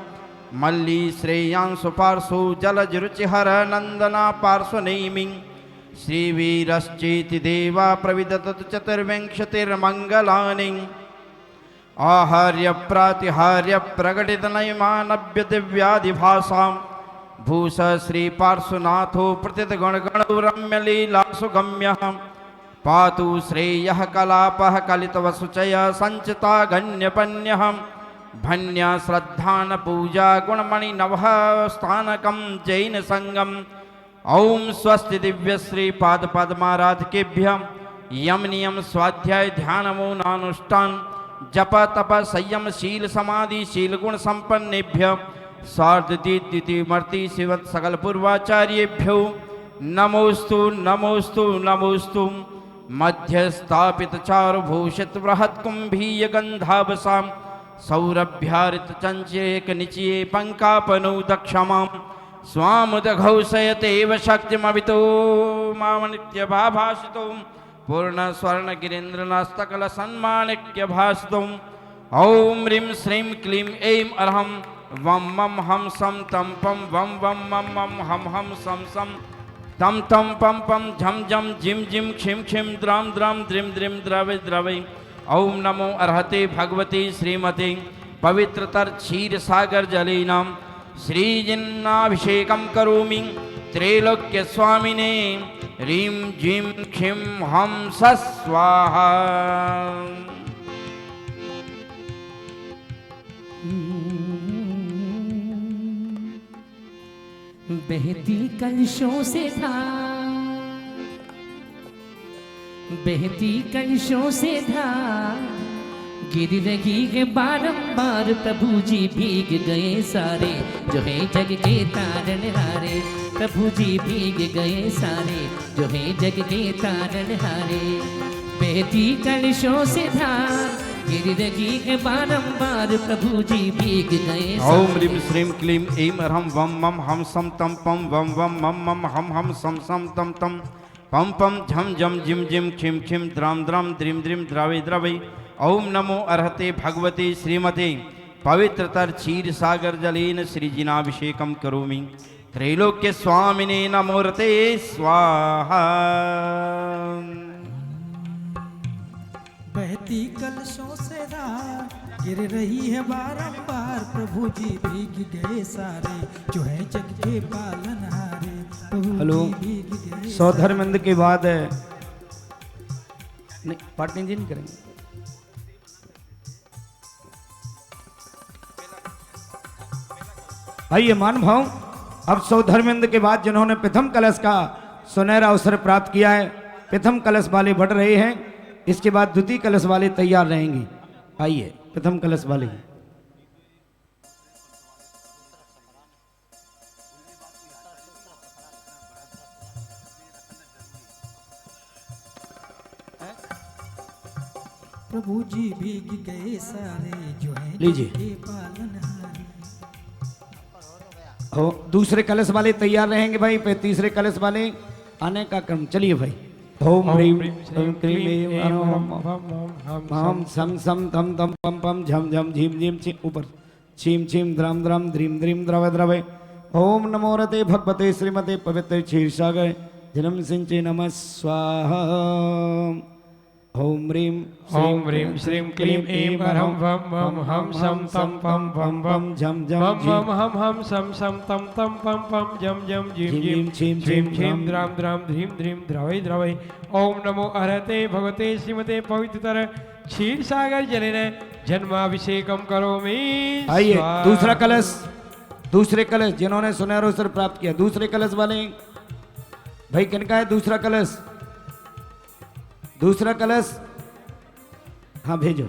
मल्ली श्रेयांसु पार्श्व जलज रुचिहर नंदना पार्श्वनेमि, श्रीवीरश्चेति देवा प्रविदतत चतुर्विंशतिर्मंगलानि, आहार्य प्रातिहार्य प्रकटित नयमानव्य दिव्यादिभाषा भूष श्री पार्श्वनाथो प्रतित गण गण रम्य लीला सुगम्य पातु श्रेयः कलापः कलितवसुचय संचिता गण्यपन्य भन्य श्रद्धान पूजा गुणमणि नवः स्थानकं जैन संगम ओम स्वस्ति दिव्य श्री पाद पद्माराधकेभ्य यम नियम स्वाध्याय ध्यान मौनानुष्ठान जप तप संयम शील समाधि शील गुण संपन्नेभ्य सार्धतीति शिवत सकल पूर्वाचार्येभ्यो नमोस्तु नमोस्तु नमोस्तु मध्य स्थापित चारुभूषित बृहत् कुंभीय गंधावसां सौरभ्यारित चंचेक निचये पंकापनो दक्षमां स्वामुदघौषयतेव शक्तिमवितो मामनित्यभाभासितो पूर्ण स्वर्ण गिरीन्द्रनास्तकल सन्मानिक्य भासितो ओम ह्रीं श्रीं क्लीं ऐं अरहं वम मम हम सम तम पम वम वम मम मम हम सम सम तम तम पम पम झम झम जिम जिम क्षिम क्षिम द्राम द्राम द्रिम द्रिम द्रवै द्रवै ओम नमो अर्हते भगवती श्रीमते पवित्रतर क्षीर सागर जलेनां श्रीजिन्नाभिषेकं करोमि त्रैलोक्य स्वामिने ह्रीं जिं क्षिं हम स्वाहा। बहती कलशों से था, बहती कलशों से था, गिर रही है बारंबार प्रभु जी भीग गए सारे, जो है जग के तारनहारे। प्रभु जी भीग गए सारे, जो है जग के तारनहारे। बहती कलशों से था, गिर रही है बारंबार प्रभु जी भीग गए सारे। ओम ह्रीं श्रीं क्लीं ऐं अरहं वम मम हम सम तम पम वम वम मम मम हम सम सम तम तम पम पम झम झम जिम जिम क्षिम क्षिम द्राम द्राम द्रिम द्रिम द्रावै द्रवै ओम नमो अर्हते भगवते श्रीमते पवित्रतर क्षीर सागर जलेन श्रीजिनाभिषेकं करोमि त्रैलोक्य स्वामिने नमोरते स्वाहा। बहती कलशों से धार गिर रही है बारंबार प्रभु जी भीग गए सारे, जो है जग के पालनहारे। प्रभु हेलो, जी भीग गए सौधर्मेंद्र के बाद नहीं पार्टी जी नहीं करेंगे। आइए मान भाव, अब सौधर्मेंद्र के बाद जिन्होंने प्रथम कलश का सुनहरा अवसर प्राप्त किया है, प्रथम कलश वाले बढ़ रहे हैं, इसके बाद द्वितीय कलश वाले तैयार रहेंगे। आइए प्रथम कलश वाले। प्रभु जी भीग गए सारे, जो है लीजिए। जग के पालनहारे। हो दूसरे कलश वाले तैयार रहेंगे भाई, पे तीसरे कलश वाले आने का क्रम। चलिए भाई। ओम ह्रीं श्रीं क्लीं ऐं अरहं हम सम सम तम तम पम पम झम झम झीम झीम छिम ऊपर छीम छीम द्राम द्राम द्रीम द्रीम द्रवै द्रवै ओम नमो रते भगवते श्रीमते पवित्र क्षीरसागर जन्म सिंचे नमः स्वाहा। ओम ह्रीं श्रीं क्लीं ऐं अरहं वम मम हम सम तम पम वम वम झम वम झम वम हम सम सम तम तम पम पम जम जम जिम जिम छीम छीम छीम द्राम द्राम ध्रीम ध्रीम द्रवै द्रवै ओम नमो अर्हते भगवते श्रीमते पवित्रतर क्षीर सागर जलेन जन्माभिषेकम करोमि। आइए दूसरा कलश, दूसरे कलश जिन्होंने सुनहरा अवसर प्राप्त किया, दूसरे कलश वाले भाई किनका है दूसरा कलश? दूसरा कलश हाँ भेजो।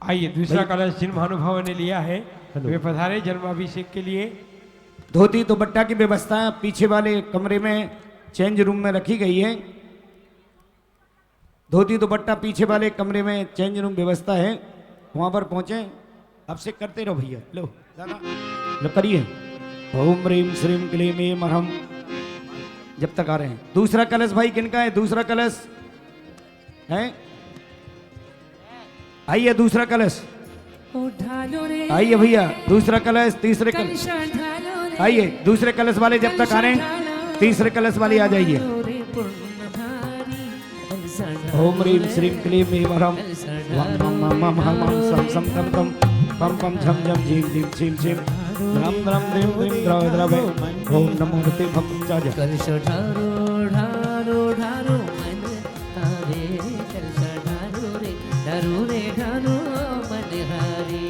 आइए दूसरा कलश जिन महानुभावों ने लिया है वे पधारे जन्माभिषेक के लिए। धोती दुपट्टा की व्यवस्था पीछे वाले कमरे में चेंज रूम में रखी गई है। धोती दुपट्टा पीछे वाले कमरे में चेंज रूम व्यवस्था है, वहां पर पहुंचे। अब से करते रहो भैया, लो दादा लो करिए। ओम ह्रीं श्रीं क्लीं ऐं अरहं जब तक आ रहे हैं। दूसरा कलश भाई किनका है? दूसरा कलश है, आइए दूसरा कलश आइए भैया, दूसरा कलश तीसरे कलश आइए। दूसरे कलश वाले जब तक आ रहे हैं तीसरे कलश वाले आ जाइए। ओम ह्रीं श्रीं क्लीं ऐं ह्रम वं मं मं हम हम सं सं तं तं पं पं झं झं झीं झीं छीं छीं द्रं द्रं द्रीं द्रीं द्रव द्रवे ओम नमो ऋते भं च कलश ढारो ढारो ढारो मन हारे कलश ढारो रे ढारो मन हारे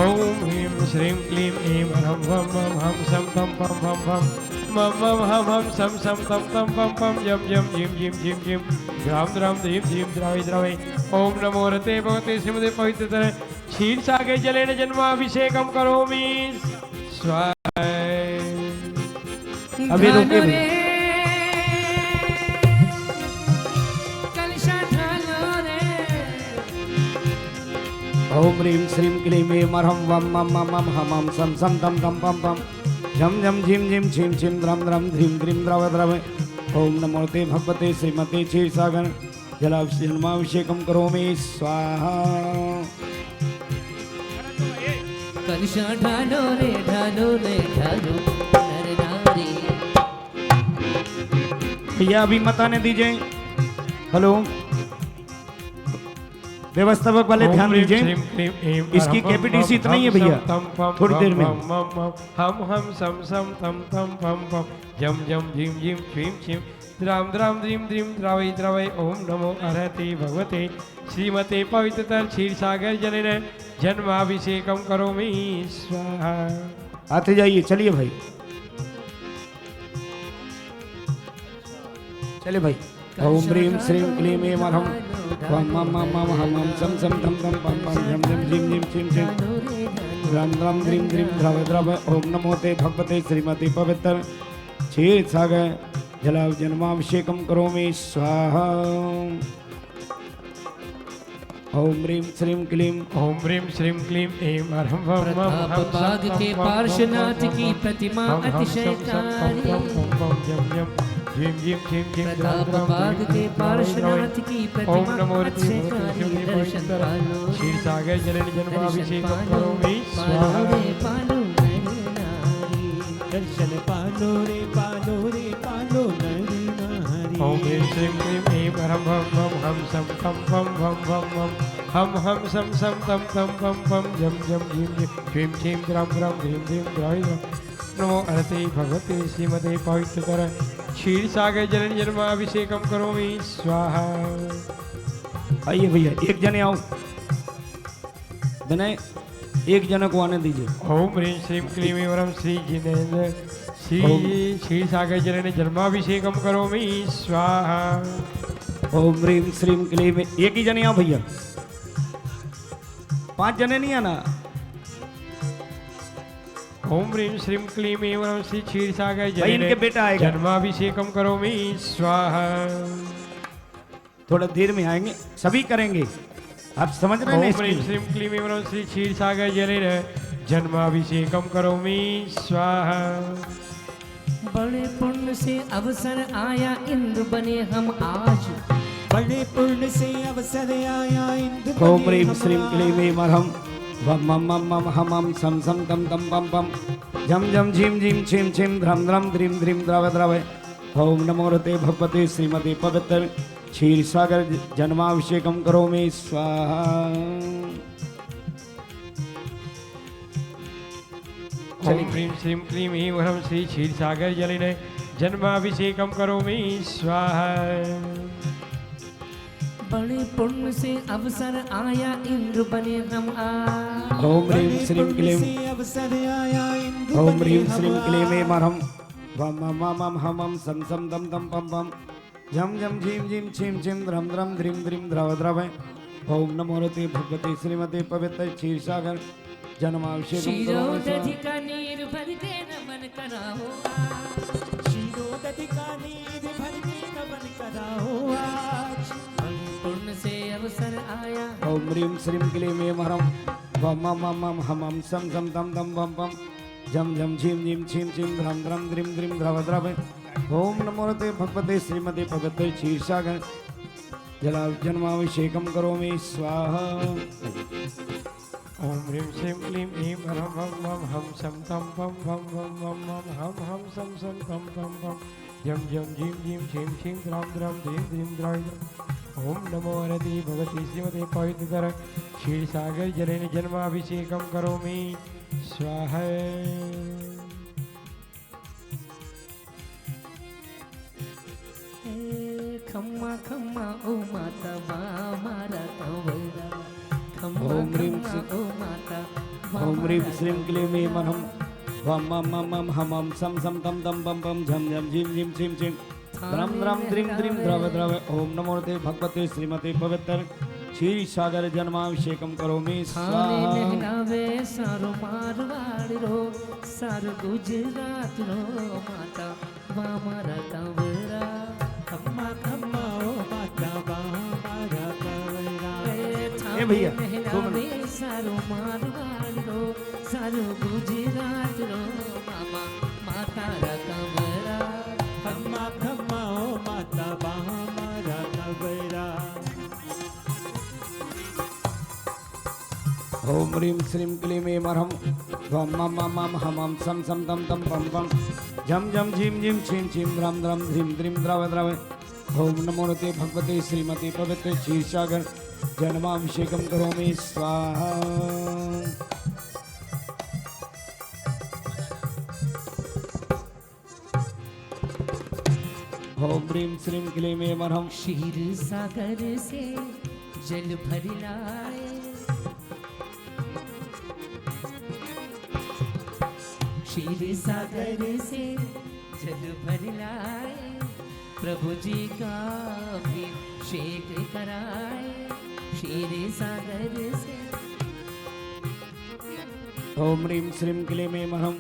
ओम ह्रीं श्रीं क्लीं ऐं ह्रं वं मं हम सं तं पं पं पं मं मं हम हम सं सं तं तं पं पं यं यं झीं झीं झीं झीं द्रां द्रां द्रीं द्रीं द्रावै द्रावै ओम नमो रते भगवते श्रीमते पवित्रतरे क्षीर सागे जलेन जन्माभिषेकं करोमि स्वाहा। अभी रुके भी कलश ढालो रे ओम ह्रीं श्रीं क्लीं ऐं ह्रं वं मं मं हम हम सं सं तं तं पं पं झं झं झीं झीं छीं छीं द्रं द्रं द्रीं द्रीं द्रव द्रवे ओम नमो ते भगवते श्रीमते क्षीरसागर जलाभिषेकं करोमि स्वाहा। कलश ढालो रे ढालो नर नारी भैया अभी मत आने दीजिए। हेलो व्यवस्थापक वाले ध्यान दीजिए, इसकी कैपेसिटी इतनी ही है भैया, थोड़ी देर में। हम सम सम तम तम पम पम जम जम झीम झीम छीम छीम द्राम द्राम द्रीम द्रीम द्रावै द्रावै ओम नमो अर्हते भगवते श्रीमते पवित्रतर क्षीर सागर जलेन जन्माभिषेकं करोमि स्वाहा। आते जाइए, चलिए भाई, चले भाई। ओम ह्रीं श्रीं क्लीं ऐं ह्रं वं मं मं हम हम सं सं तं तं पं पं झं झं झीं झीं छीं छीं द्रं द्रं द्रीं द्रीं द्रव द्रव ओम नमो ते भगवते श्रीमते पवित्र क्षीर सागर जलाभिषेकं करोमि स्वाहा। ओम ह्रीं श्रीं क्लीं ओम ह्रीं श्रीं क्लीं ऐं ह्रं वं मं हम बाग के पार्श्वनाथ की प्रतिमा अतिशयकारी प्रताप बाग के पार्श्वनाथ की प्रतिमा अतिशयकारी दर्शन पालो क्षीर सागर जलेन जन्माभिषेकं करोमि स्वाहा। पालो नर नारी दर्शन पालो रे नर नारी। ओम ह्रीं श्रीं क्लीं ऐं ह्रं वं मं हम सं तं पं वं वं मं हम सं सं तं तं पं पं झं झं झीं झीं छीं छीं द्रां द्रां द्रीं द्रीं द्रावै नमो अर्हते भगवते श्रीमते पवित्रतर क्षीर सागर जलेन जन्माभिषेकं करोमि स्वाहा। आइए भैया, एक जने आओ, विनय एक जने को आने दीजिए। ओम ह्रीं श्रीं क्लीं ऐं ह्रं श्री जिनेन्द्र श्री क्षीर सागर जलेन जन्माभिषेकं करोमि स्वाहा। ओम ह्रीं श्रीं क्लीं एक ही जने आओ भैया, 5 जने नहीं आना। ओम ह्रीं श्रीं क्लीं ऐं ह्रं श्री क्षीर सागर भाई जलेन इनके बेटा आएगा, जन्माभिषेकं करोमि स्वाहा। थोड़ा देर में आएंगे, सभी करेंगे, आप समझ रहे ओम हैं ह्रीं श्रीं क्लीं ऐं ह्रं श्री क्षीर सागर जलेन जन्माभिषेकं करोमि स्वाहा। बड़े पुण्य से अवसर आया इंद्र बने हम आज, बड़े पुण्य से अवसर आया इंद्र ओम ह्रीं श्रीं क्लीं ऐं ह्रं वं मं मं हम हम सं सं तं तं पं पं झं झं झीं झीं छीं छीं द्रं द्रं द्रीं द्रीं द्रव द्रवै ओम नमो रते भगवते श्रीमते पवित्र क्षीर सागर जन्माभिषेकं करोमि स्वाहा। ओम ह्रीं श्रीं क्लीं ऐं ह्रं श्री क्षीर सागर जलेन जन्माभिषेकं करोमि स्वाहा। बड़े पुण्य से अवसर आया इंद्र बने हम आज। ओम ह्रीं श्रीं क्लीं अवसर आया इंद्र ओम ह्रीं श्रीं क्लीं ऐं ह्रं वं मं मं हम हम सं सं तं तं पं पं झं झं झीं झीं छीं छीं द्रं द्रं द्रीं द्रीं द्रव द्रवै ओम नमो रते भगवते श्रीमते पवित्र क्षीर सागर जन्माभिषेकं करोमि स्वाहा। शिरोदधि का नीर भर के नमन कराओ शिरोदधि का नीर भर के नमन कराओ आज। पुण्य से अवसर आया ओम ह्रीं श्रीं क्लीं ऐं ह्रं वं मं मं हम हम सं सं तं तं पं पं झं झं झीं झीं छीं छीं द्रं द्रं द्रीं द्रीं द्रव द्रवै ओम नमो रते भगवते श्रीमते पवित्र क्षीर सागर जन्माभिषेकं करोमि स्वाहा। ओम ह्रीं श्रीं क्लीं ऐं ह्रं वं मं हम सं तं पं वं वं मं हम सं सं तं तं पं जम जम झिम झिम छिम छिम द्राम द्राम धीम धीम द्राय ओम नमो हरति भगवती श्रीमते पवित्रतर क्षीर सागर जलेन जन्माभिषेकम करोमि स्वाहा। खम्मा खम्मा ओ माता वा मारा कंवरा खम्मा ओम ह्रीं खम्मा ओ माता वा ओम ह्रीं मारा श्रीं क्लीं ऐं ह्रौं वम मम मम मम हम हम सम सम तम तम पम पम झम झम झिम झिम छिम छिम द्रम द्रम द्रीं द्रीं द्रव द्रव ओम नमो ते भगवते श्रीमते पवित्र क्षीर सागर जन्माभिषेकम करोमि थाने स्वाहा। लहरावे सारो मारवाड़ रो सारो गुजरात रो माता वा मारा कंवरा खम्मा खम्मा ओ माता वा मारा कंवरा ए भैया, दो लहरावे सारो मारवाड़ रो सारो गुजरात रो मामा माता रा कंवरा खम्मा खम्मा ओ माता वा मारा कंवरा। ओम ह्रीं श्रीं क्लीं ऐं ह्रौं वम मम मम मम हम हम सम सम तम तम पम पम झम झम झिम झिम छिम छिम द्रम द्रम ध्रीं द्रीं द्रव द्रव ओम नमो ते भगवते श्रीमते पवित्र क्षीर सागर जन्माभिषेकम करोमि स्वाहा। ओम ह्रीं श्रीं क्लीं ऐं ह्रौं क्षीर सागर से जल भर लाए क्षीर सागर से जल भर लाए प्रभु जी का अभिषेक कराए क्षीर सागर से। ओम ह्रीं श्रीं क्लीं ऐं ह्रौं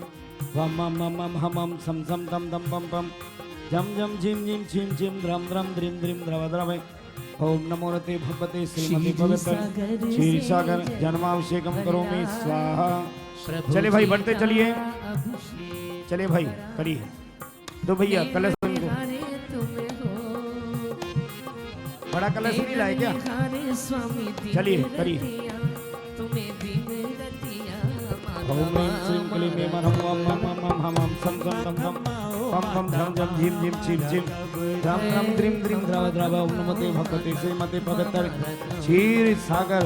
वम मम मम मम हम हम सम सम तम तम पम पम झम झम झिम झिम छिम छिम द्रम द्रम द्रीं द्रीं द्रव द्रव ओम नमो ते भगवते श्रीमते पवित्र क्षीर सागर जन्माभिषेकम करोमि स्वाहा। चले भाई बढ़ते चलिए, चलिए भाई करिए तो भैया कलश को बड़ा कलश नहीं लाए क्या? चलिए करिए। ओम ह्रीं श्रीं क्लीं ऐं ह्रौं वम मम मम मम हम हम सम सम तम तम पम पम झम झम झिम झिम छिम छिम द्रम द्रम द्रीं द्रीं द्रव द्रव ओम नमो ते भगवते श्रीमते पवित्र क्षीर सागर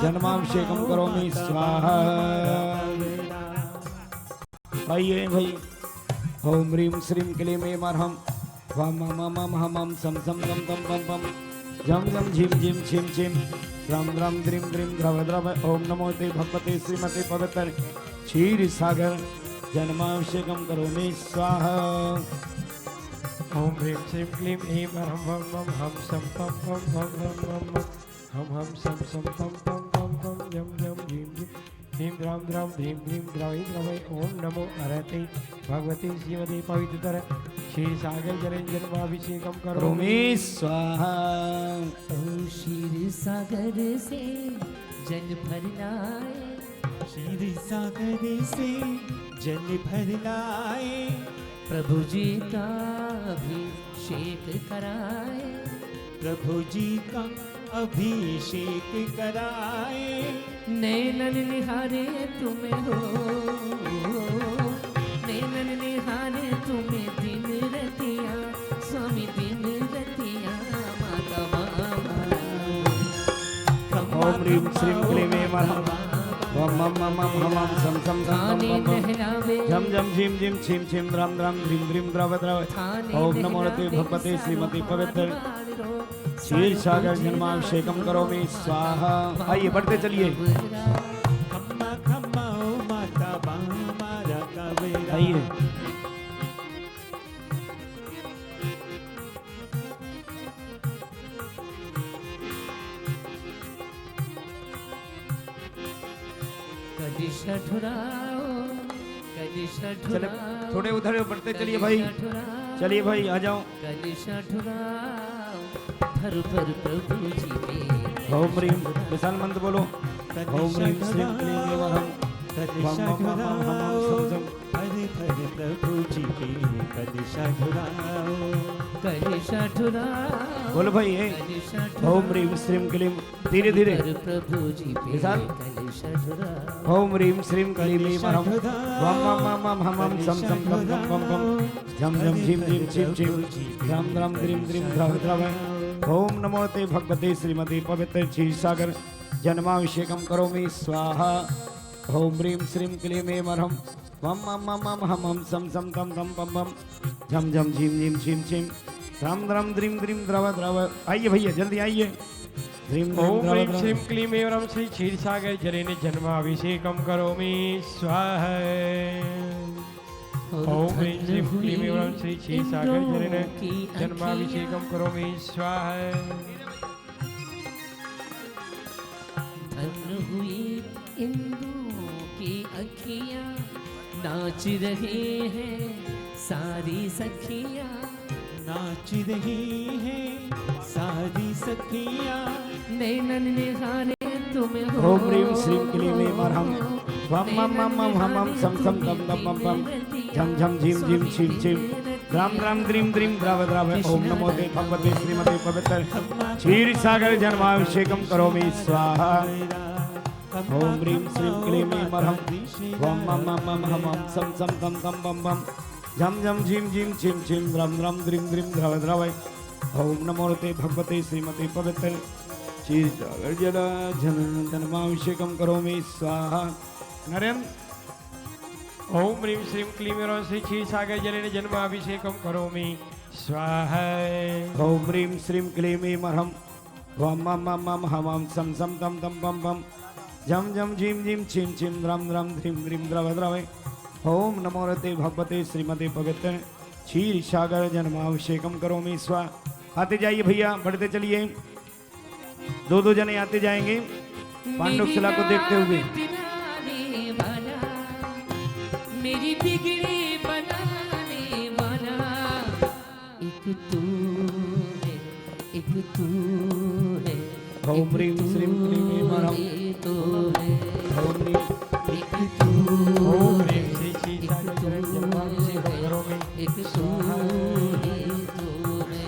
जन्माभिषेकम करोमि स्वाहा। आइए भाई ओम ह्रीं श्रीं क्लीं ऐं ह्रौं वम मम मम हम हम सम सम तम तम पम पम झम झम झिम झिम छिम छिम द्रम द्रम द्रीं द्रीं द्रव द्रव ओम नमो ते भगवते श्रीमते पवित्र क्षीर सागर जन्माभिषेकम करोमि स्वाहा। ओम ह्रीं श्रीं क्लीं ऐं ह्रौं वम मम हम सम पम पम पम पम पम हम हम सम सम पम पम पम पम झम झम झिम झिम ह्रीं द्राम द्राम धीम धीम द्रवै द्रवै ओम नमो हरते भगवते श्रीमते पवित्रतर क्षीर सागर जलेन जन्माभिषेकम करोमि करोमि स्वाहा। ओम क्षीर सागर से जल भर लाए क्षीर सागर से जल भर लाए प्रभु जी का अभिषेक कराए प्रभु जी का अभिषेक कराए नैनन निहारे तुम्हें हो नैनन निहारे तुम्हें दिन रतिया स्वामी दिन रतिया माता ओम ह्रीं श्रीं क्लीं ऐं ह्रौं वम मम मम मम हम हम सम सम तम तम पम झम झम झिम झिम छिम छिम द्रम द्रम द्रीं द्रीं द्रव द्रव ओम नमो ते भगवते श्रीमते पवित्र क्षीर सागर जन्माभिषेकम करोमि स्वाहा। आइए बढ़ते चलिए, खम्मा खम्मा ओ माता बा मारा कावेरा आइए कदिशा ठुराओ कदिशा चले ठुराओ थोड़े उधर बढ़ते चलिए भाई, चलिए भाई आ जाओ। कदिशा ठुराओ भर भर प्रभु जी में ओम ह्रीं विशाल मंत्र बोलो। ओम ह्रीं श्रीं क्लीं ऐं ह्रौं वम मम मम हम हम सम सम हरे हरे प्रभु जी की कदिशा ढुराओ कदिशा ठुराओ बोलो भाई ए। कदिशा ओम ह्रीं श्रीं क्लीं धीरे धीरे भर प्रभु जी पे विशाल कलिशा षढ़रा ओम ह्रीं श्रीं क्लीं ऐं ह्रौं वं मं मं मं हम हम सं सं तं तं पं पं झं झं झीं झीं छीं छीं द्रां द्रां द्रीं द्रीं द्रव द्रव ओम नमो ते भगवते श्रीमते पवित्र क्षीरसागर जन्माभिषेकं करोमि स्वाहा ओम ह्रीं श्रीं क्लीं ऐं ह्रौं वं मं मं मं हम हम सं सं तं तं पं पं झं झं झीं झीं छीं छीं द्रां द्रां द्रीं द्रीं द्रव द्रव। आइए भैया जल्दी आइए। ओम ह्रीं श्रीं क्लीं ऐं ह्रौं श्री क्षीरसागर जलेन जन्माभिषेकं करोमि स्वाहा ओम ह्रीं श्रीं क्लीं ऐं ह्रौं श्री क्षीरसागर जलेन जन्माभिषेकं करोमि स्वाहा धन्य हुई इंद्रों की अखियां नाच रहे हैं सारी सखियां नाच रही है सारी सखियां नैनन निहारे तुम्हें हो ओम ह्रीं श्रीं क्लीं ऐं ह्रौं वं मं मं मं हम हम सं सं तं तं पं पं झं झं झीं झीं छीं छीं द्रां द्रां द्रीं द्रीं द्रव द्रव। ओम नमो ते भगवते श्रीमते पवित्र क्षीरसागर जन्माभिषेकं करोमि स्वाहा ओम ह्रीं श्रीं क्लीं ऐं ह्रौं वं मं मं मं हम हम सं सं तं तं पं पं झं झं झीं झीं छीं छीं द्रां द्रां द्रीं द्रीं द्रव द्रव। ओम नमो ते भगवते श्रीमते पवित्र क्षीरसागर जन्माभिषेकं करोमि स्वाहा। नरेंद्र ओम ह्रीं श्रीं क्लीं ऐं ह्रौं श्री क्षीरसागर जलेन जन्माभिषेकं करोमि स्वाहा ओम ह्रीं श्रीं क्लीं ऐं ह्रौं वं मं मं मं हम हम सं सं तं तं पं पं झं झं झीं झीं छीं छीं द्रां द्रां द्रीं द्रीं द्रव द्रव। ओम नमो ते भगवते श्रीमते पवित्र क्षीरसागर जन्माभिषेकं करोमि स्वाहा। आते जाइए भैया, बढ़ते चलिए, दो दो जने आते जाएंगे पांडुशिला को देखते हुए। मेरी बिगड़ी बनाने वाला एक तू है, एक तू है। ओम ह्रीं श्रीं क्लीं ऐं ह्रौं तो है ओम ह्रीं एक तू ओम ह्रीं श्री क्षीरसागर जलेन जन्माभिषेकं करोमि एक तू है तो है।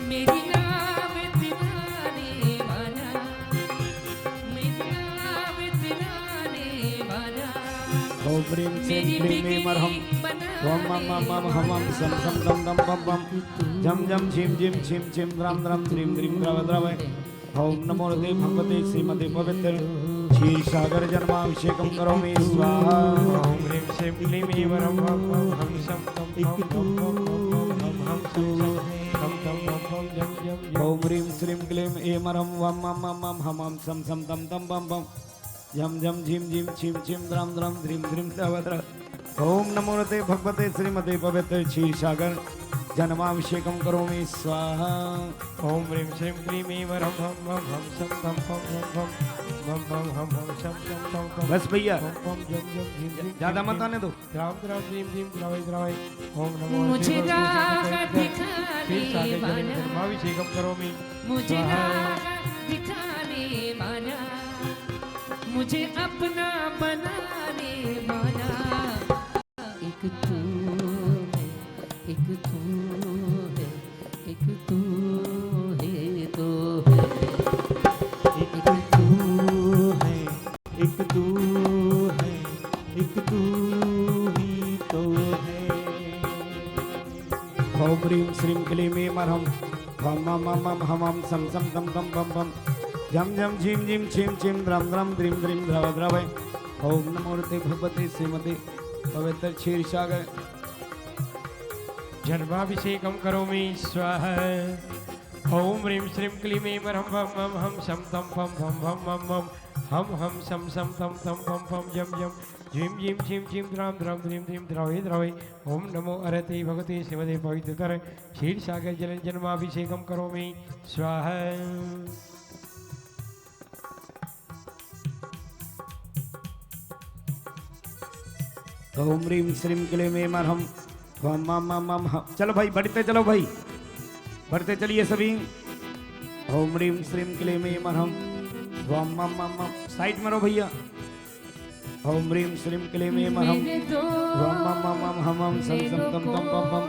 मेरी नाम दिलाने वाला, मेरी नाम दिलाने वाला। ओम ह्रीं श्रीं क्लीं ऐं ह्रौं वं मं मं मं हम हम सं सं तं तं पं पं झं झं झीं झीं छीं छीं द्रां द्रां द्रीं द्रीं द्रव द्रव। ओम नमो ते भगवते श्रीमते पवित्र क्षीरसागर जन्माभिषेकं करोमि स्वाहा ओम ह्रीं श्रीं क्लीं ऐं ह्रौं वं मं हम सं तं पं पं हम हम सं तं तं पं पं झं झं ओम ह्रीं श्रीं क्लीं ऐं ह्रौं वं मं मं मं हम हम सं सं तं तं पं पं झं झं झीं झीं छीं छीं द्रां द्रां द्रीं द्रीं द्रव द्रव। ओम नमो ते भगवते श्रीमते पवित्र क्षीरसागर जन्माभिषेकं करोमि स्वाहा ओम ह्रीं श्रीं क्लीं ऐं ह्रौं वं मं हम सं तं पं पं मं मं हम हम सं तं पं बस भैया, पं पं झं झं झीं झीं ज्यादा मत आने दो। द्रां द्रां द्रीं द्रीं द्रव द्रव। ओम नमो मुझे ते राह भगवते दिखाने क्षीरसागर जलेन वाला, जन्माभिषेकं करोमि मुझे स्वाहा राह दिखाने वाला, मुझे अपना बनाने वाला एक तू है, एक तू है, एक तू है तो है। एक तू है, एक तू है, एक तू ही तो है। ओम ह्रीं श्रीं क्लीं ऐं ह्रौं वं मं मं मं हम हम सं सं तं तं पं पं झं झं झीं झीं छीं छीं द्रां द्रां द्रीं द्रीं द्रव द्रव। ओम नमो ते भगवते श्रीमते पवित्र क्षीरसागर जन्माभिषेकं करोमि स्वाहा ओम ह्रीं श्रीं क्लीं ऐं ह्रौं वं मं हम सं तं पं पं भं मं मं हम हम सं सं तं तं पं पं झं झं झीं झीं छीं छीं द्रां द्रां द्रीं द्रीं द्रवे द्रवे। ओम नमो अरते भगवते श्रीमते पवित्रतर क्षीरसागर जलेन जन्माभिषेकं करोमि स्वाहा ओम ह्रीं श्रीं क्लीं ऐं ह्रौं वं मं मं मं चलो भाई, बढ़ते चलो भाई, बढ़ते चलिए सभी। ओम ह्रीं श्रीं क्लीं ऐं ह्रौं वं मं मं मं साइड में रहो भैया। ओम ह्रीं श्रीं क्लीं ऐं ह्रौं वं मं मं मं हम हम सं सं तं तं पं पं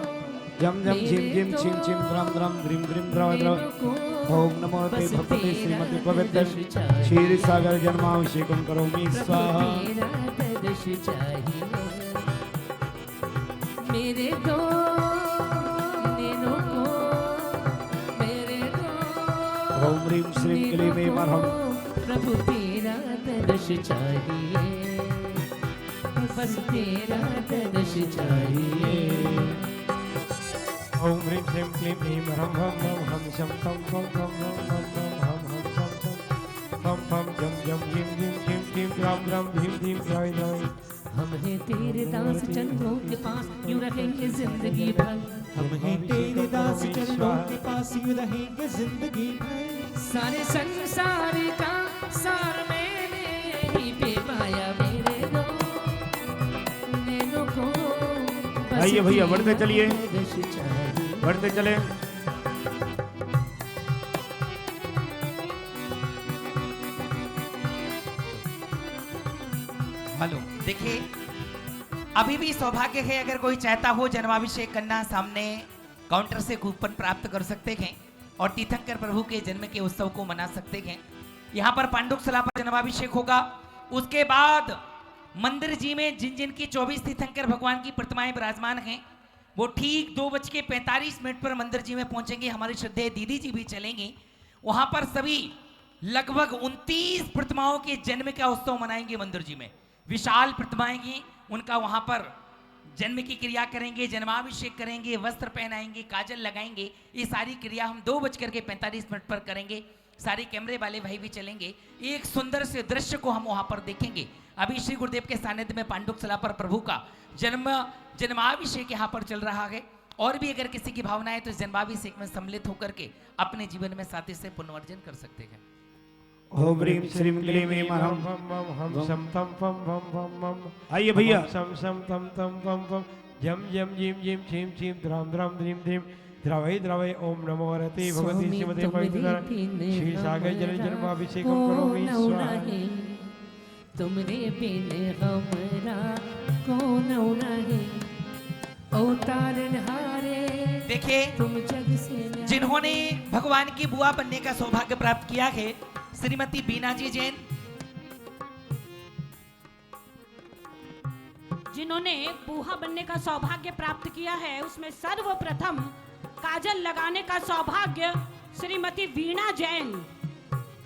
झं झं झीं झीं छीं छीं द्रां द्रां द्रीं द्रीं द्रव द्रव। ओम नमो ते बस भगवते तेरा श्रीमती पवित्र दर्श चाहिए। क्षीर सागर जन्माभिषेकम करोमि प्रभु स्वाहा। तेरा दर्श चाहिए मेरे दो नैनों को, मेरे दो ओम ह्रीं श्रीं क्लीं ऐं अर्हं। प्रभु तेरा दर्श चाहिए, बस तेरा दर्श चाहिए। ओम ह्रीं श्रीं क्लीं ऐं ह्रं वं वं हम शं तं पं पं वं वं वं हम हम शं शं पं पं जं जं झिं झिं झिं झिं द्रां द्रां धीं धीं द्राय द्राय। हम हैं तेरे दास चरणों के पास, यूं रहेंगे जिंदगी भर। हम हैं तेरे दास चरणों के पास, यूं रहेंगे जिंदगी भर। सारे संसार का सार मैंने ही पे पाया मेरे दो नैनों को। बस आइए भैया, बढ़ते तेरा चलिए। दर्श चाहिए। बढ़ते चले। हेलो, देखिए अभी भी सौभाग्य है, अगर कोई चाहता हो जन्माभिषेक करना, सामने काउंटर से कूपन प्राप्त कर सकते हैं और तीर्थंकर प्रभु के जन्म के उत्सव को मना सकते हैं। यहाँ पर पांडुकशला पर जन्माभिषेक होगा। उसके बाद मंदिर जी में जिन जिन की 24 तीर्थंकर भगवान की प्रतिमाएं विराजमान हैं, वो ठीक 2:45 पर मंदिर जी में पहुंचेंगे। हमारी श्रद्धेय दीदी जी भी चलेंगी। वहां पर सभी लगभग 29 प्रतिमाओं के जन्म का उत्सव मनाएंगे। मंदिर जी में विशाल प्रतिमाएं की, उनका वहां पर जन्म की क्रिया करेंगे, जन्माभिषेक करेंगे, वस्त्र पहनाएंगे, काजल लगाएंगे। ये सारी क्रिया हम 2:45 पर करेंगे। सारे कैमरे वाले भाई भी चलेंगे। एक सुंदर से दृश्य को हम वहां पर देखेंगे। अभी श्री गुरुदेव के सानिध्य में पांडुकशला पर प्रभु का जन्माभिषेक यहाँ पर चल रहा है। और भी अगर किसी की भावना है तो इस जन्माभिषेक में सम्मिलित होकर के अपने जीवन में साथी से पुनर्जन कर सकते हैं। ओम ह्रीं श्रीं क्लीं ऐं अर्हं। वं वं हम शं तं पं वं वं वं। आइए भैया। शं शं तं तं पं पं जं जं झीं झीं झीं झीं द्रां द्रां धीं धीं द्रवै द्रवै। ओम नमो रते भगवती श्रीमते पवित्र श्री सागर जल जन्माभिषेकम करोमि स्वाहा। तुमरे बिन हमरा कौन रहे, अवतारनहारे देखिए, तुम जग से जिन्होंने भगवान की बुआ बनने का सौभाग्य प्राप्त किया है, श्रीमती बीना जी जैन, जिन्होंने बूहा बनने का सौभाग्य प्राप्त किया है, उसमें सर्वप्रथम काजल लगाने का सौभाग्य श्रीमती वीणा जैन,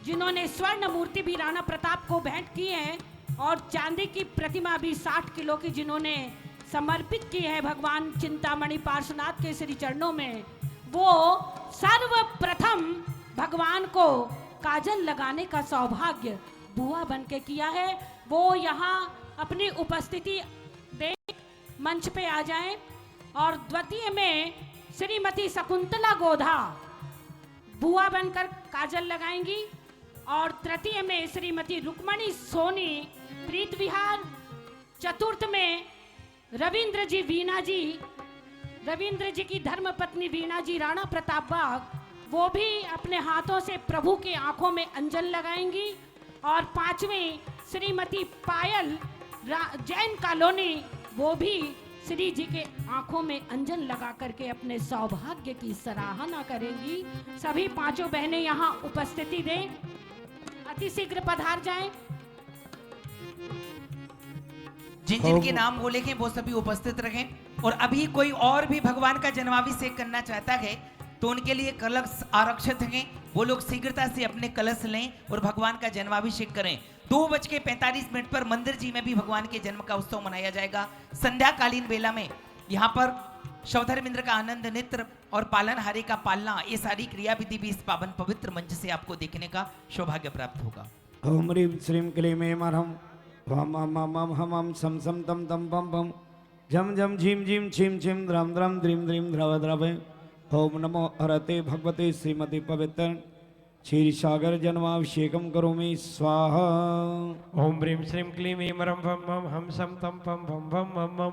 जिन्होंने स्वर्ण मूर्ति भी राणा प्रताप को भेंट की है और चांदी की प्रतिमा भी 60 किलो की जिन्होंने समर्पित की है भगवान चिंतामणि पार्श्वनाथ के श्री चरणों में, वो सर्वप्रथम भगवान को काजल लगाने का सौभाग्य बुआ बन के किया है। वो यहाँ अपनी उपस्थिति दे मंच पे आ जाएं। और द्वितीय में श्रीमती शकुंतला गोधा बुआ बनकर काजल लगाएंगी और तृतीय में श्रीमती रुक्मणी सोनी प्रीत विहार, चतुर्थ में रविंद्र जी वीणा जी, रविंद्र जी की धर्मपत्नी वीणा जी राणा प्रताप बाग, वो भी अपने हाथों से प्रभु के आंखों में अंजन लगाएंगी। और पांचवें श्रीमती पायल जैन कॉलोनी, वो भी श्री जी के आंखों में अंजन लगा करके अपने सौभाग्य की सराहना करेंगी। सभी पांचों बहनें यहाँ उपस्थिति दें, अति शीघ्र पधार जाएं। जिन जिन के नाम बोले हैं वो सभी उपस्थित रहें। और अभी कोई और भी भगवान का जन्माभिषेक करना चाहता है तो उनके लिए कलश आरक्षित हैं, वो लोग शीघ्रता से अपने कलश लें और भगवान का जन्माभिषेक करें। 2:45 पर मंदिर जी में भी भगवान के जन्म का उत्सव मनाया जाएगा। संध्याकालीन बेला में यहाँ पर शवधर्मेंद्र का आनंद नृत्य और पालनहारे का पालना, ये सारी क्रिया विधि भी इस पावन पवित्र मंच से आपको देखने का सौभाग्य प्राप्त होगा। ओम ह्रीं श्रीं क्लीं ऐं अर्हं। वं वं वं वं हम हम सं सं तं तं पं पं झं झं झीं झीं छीं छीं द्रां द्रां द्रीं द्रीं द्रव द्रवै। ओम नमो हरते भगवते श्रीमती पवित्र क्षीरसागर जन्माभिषेकम करोमि स्वाहा। ओम ह्रीं श्रीं क्लीं ऐं ह्रं वं वं हम शं तं पं वं वं वं वं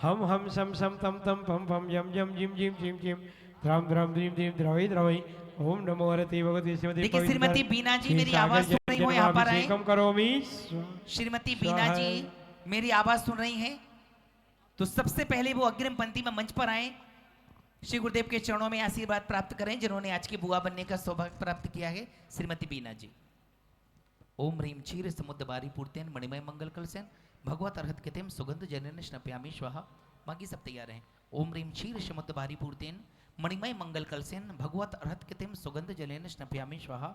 हम हम शं शं तं तं पं पं जं जं झीं झीं छीं छीं द्रां द्रां द्रीं द्रीं द्रवै द्रवै। ओम नमो हरते भगवते श्रीमती देखिए श्रीमती बीना जी मेरी आवाज सुन रही हो, यहाँ पर आए। करोमि श्रीमती बीना जी मेरी आवाज सुन रही हैं तो सबसे पहले वो अग्रिम पंक्ति में मंच पर आए श्री गुरुदेव के चरणों में आशीर्वाद प्राप्त करें जिन्होंने आज की बुआ बनने का सौभाग्य प्राप्त किया है। श्रीमती बीना जी। ओम ह्रीम क्षीर समुद्र बारी पूर्तेन मणिमय मंगल कलसेन भगवत अर्हत कृतिम सुगंध जनन स्नप्यामि स्वाहा। बाकी सब तैयार हैं। ओम ह्रीम क्षीर समुद्र बारी पूर्तेन मणिमय मंगल कलसेन भगवत अर्हत कृतिम सुगंध जलेन स्नप्यामि स्वाहा।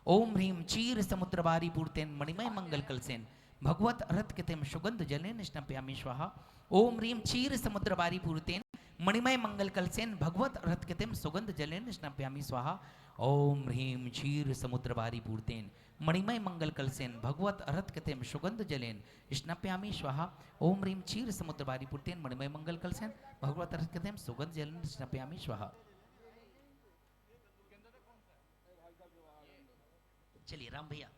ओम ह्रीम क्षीर समुद्र बारी पूर्तेन मणिमय मंगल कलसेन भगवत अर्हत कृतिम सुगंध जलेन स्नप्यामि स्वाहा। ओम ह्रीम क्षीर समुद्र बारी पूर्तेन मणिमय मंगल कलसेन भगवत अर्हत कृतिम सुगंध जलेन स्नप्यामि स्वाहा। ओम ह्रीम क्षीर समुद्र बारी पूर्तेन मणिमय मंगल कलसेन भगवत अर्हत कृतिम सुगंध जलेन स्नप्यामि स्वाहा। ओम ह्रीम क्षीर समुद्र बारी पूर्तेन मणिमय मंगल कलसेन भगवत अर्हत कृतिम सुगंध जलेन स्नप्यामि स्वाहा। चलिए राम भैया।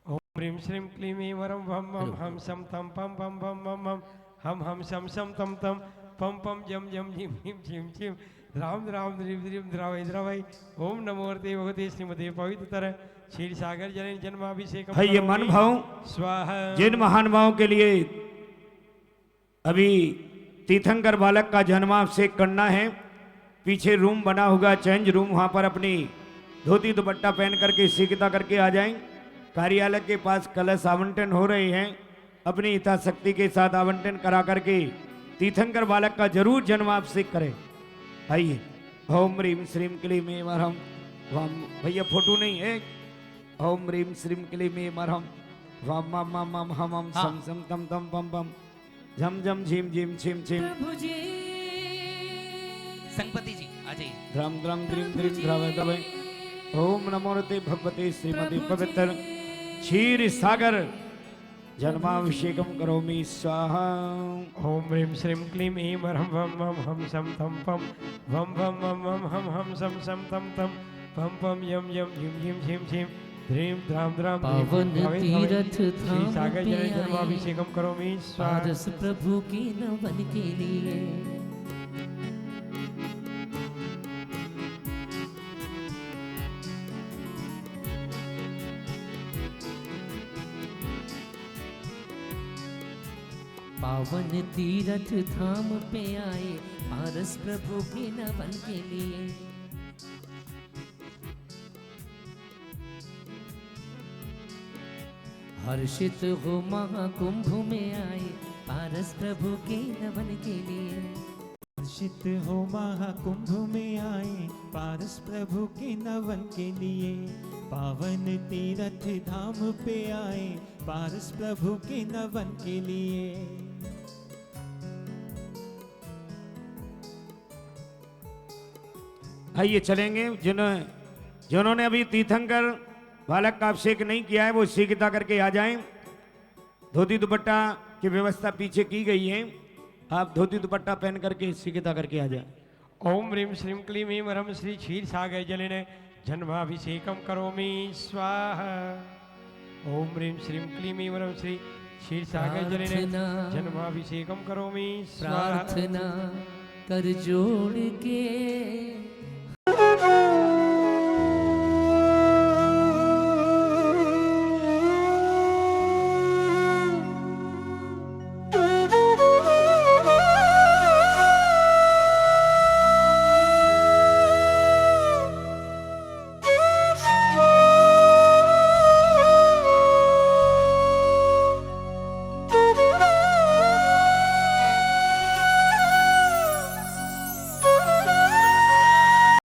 ओम ह्रीं श्रीं क्लीं ऐं वरं वम वम हम सम तम पम पम पम मम मम हम सम सम तम तम पम पम जम जम झिम झिम झिम झिम राम राम द्रीम द्रीम द्रावय द्रावय। ओम नमो अर्ते भगवते श्रीमते पवित्र क्षीर सागर जलेन जन्माभिषेक। भाई ये मन भाव स्वाहा। जिन महानुभावों के लिए अभी तीर्थंकर बालक का जन्माभिषेक करना है, पीछे रूम बना होगा चेंज रूम, वहां पर अपनी धोती दुपट्टा पहन करके सिकता करके आ जाएं। कार्यालय के पास कलश आवंटन हो रहे हैं, अपनी यथाशक्ति के साथ आवंटन करा करके तीर्थंकर बालक का जरूर जन्माभिषेक करें। आइए। ओम ह्रीं श्रीं क्लीं ऐं वरं वम। भैया फोटो नहीं है। ओम ह्रीं श्रीं क्लीं ऐं वरं वम मम मम हम हम सम सम तम तम पम पम झम झम झिम झिम छिम छिम। संगपति जी आ जाइए। ध्रम ध्रम द्रीम द्रीम द्रावय द्रावय। ओम नमो रते भगवते श्रीमती पवित्र क्षीर सागर जन्माभिषेकम करोमि स्वाहा। ओम ह्रीं श्रीं क्लीं ऐं वरं वम वम हम सम तम पम वम वम मम मम हम सम सम तम तम पम पम यम यम झिम झिम झिम झिम ध्रीम द्राम द्राम। पावन तीरथ धाम सागर पे आए, जन्माभिषेकम करोमि स्वाहा। पारस प्रभु के नवन के लिए। पावन तीरथ धाम पे आए, पारस प्रभु के नवन के लिए। हर्षित हो महाकुंभ में आए, पारस प्रभु के नवन के लिए। हर्षित हो महाकुंभ में आए, पारस प्रभु के नवन के लिए। पावन तीरथ धाम पे आए, पारस प्रभु के नवन के लिए। आइए चलेंगे। जिन्होंने अभी तीर्थंकर बालक का अभिषेक नहीं किया है वो शीघ्रता करके आ जाएं। धोती दुपट्टा की व्यवस्था पीछे की गई है, आप धोती दुपट्टा पहन करके शीघ्रता करके आ जाएं। ओम ह्रीं श्रीं क्लीं ऐं वरं श्री क्षीर सागर जलेन जन्माभिषेकम करोमि स्वाहा। ओम ह्रीं श्रीं क्लीं ऐं वरं श्री क्षीर सागर जलेन जन्माभिषेकम करोमि स्वाहा। प्रार्थना कर जोड़ के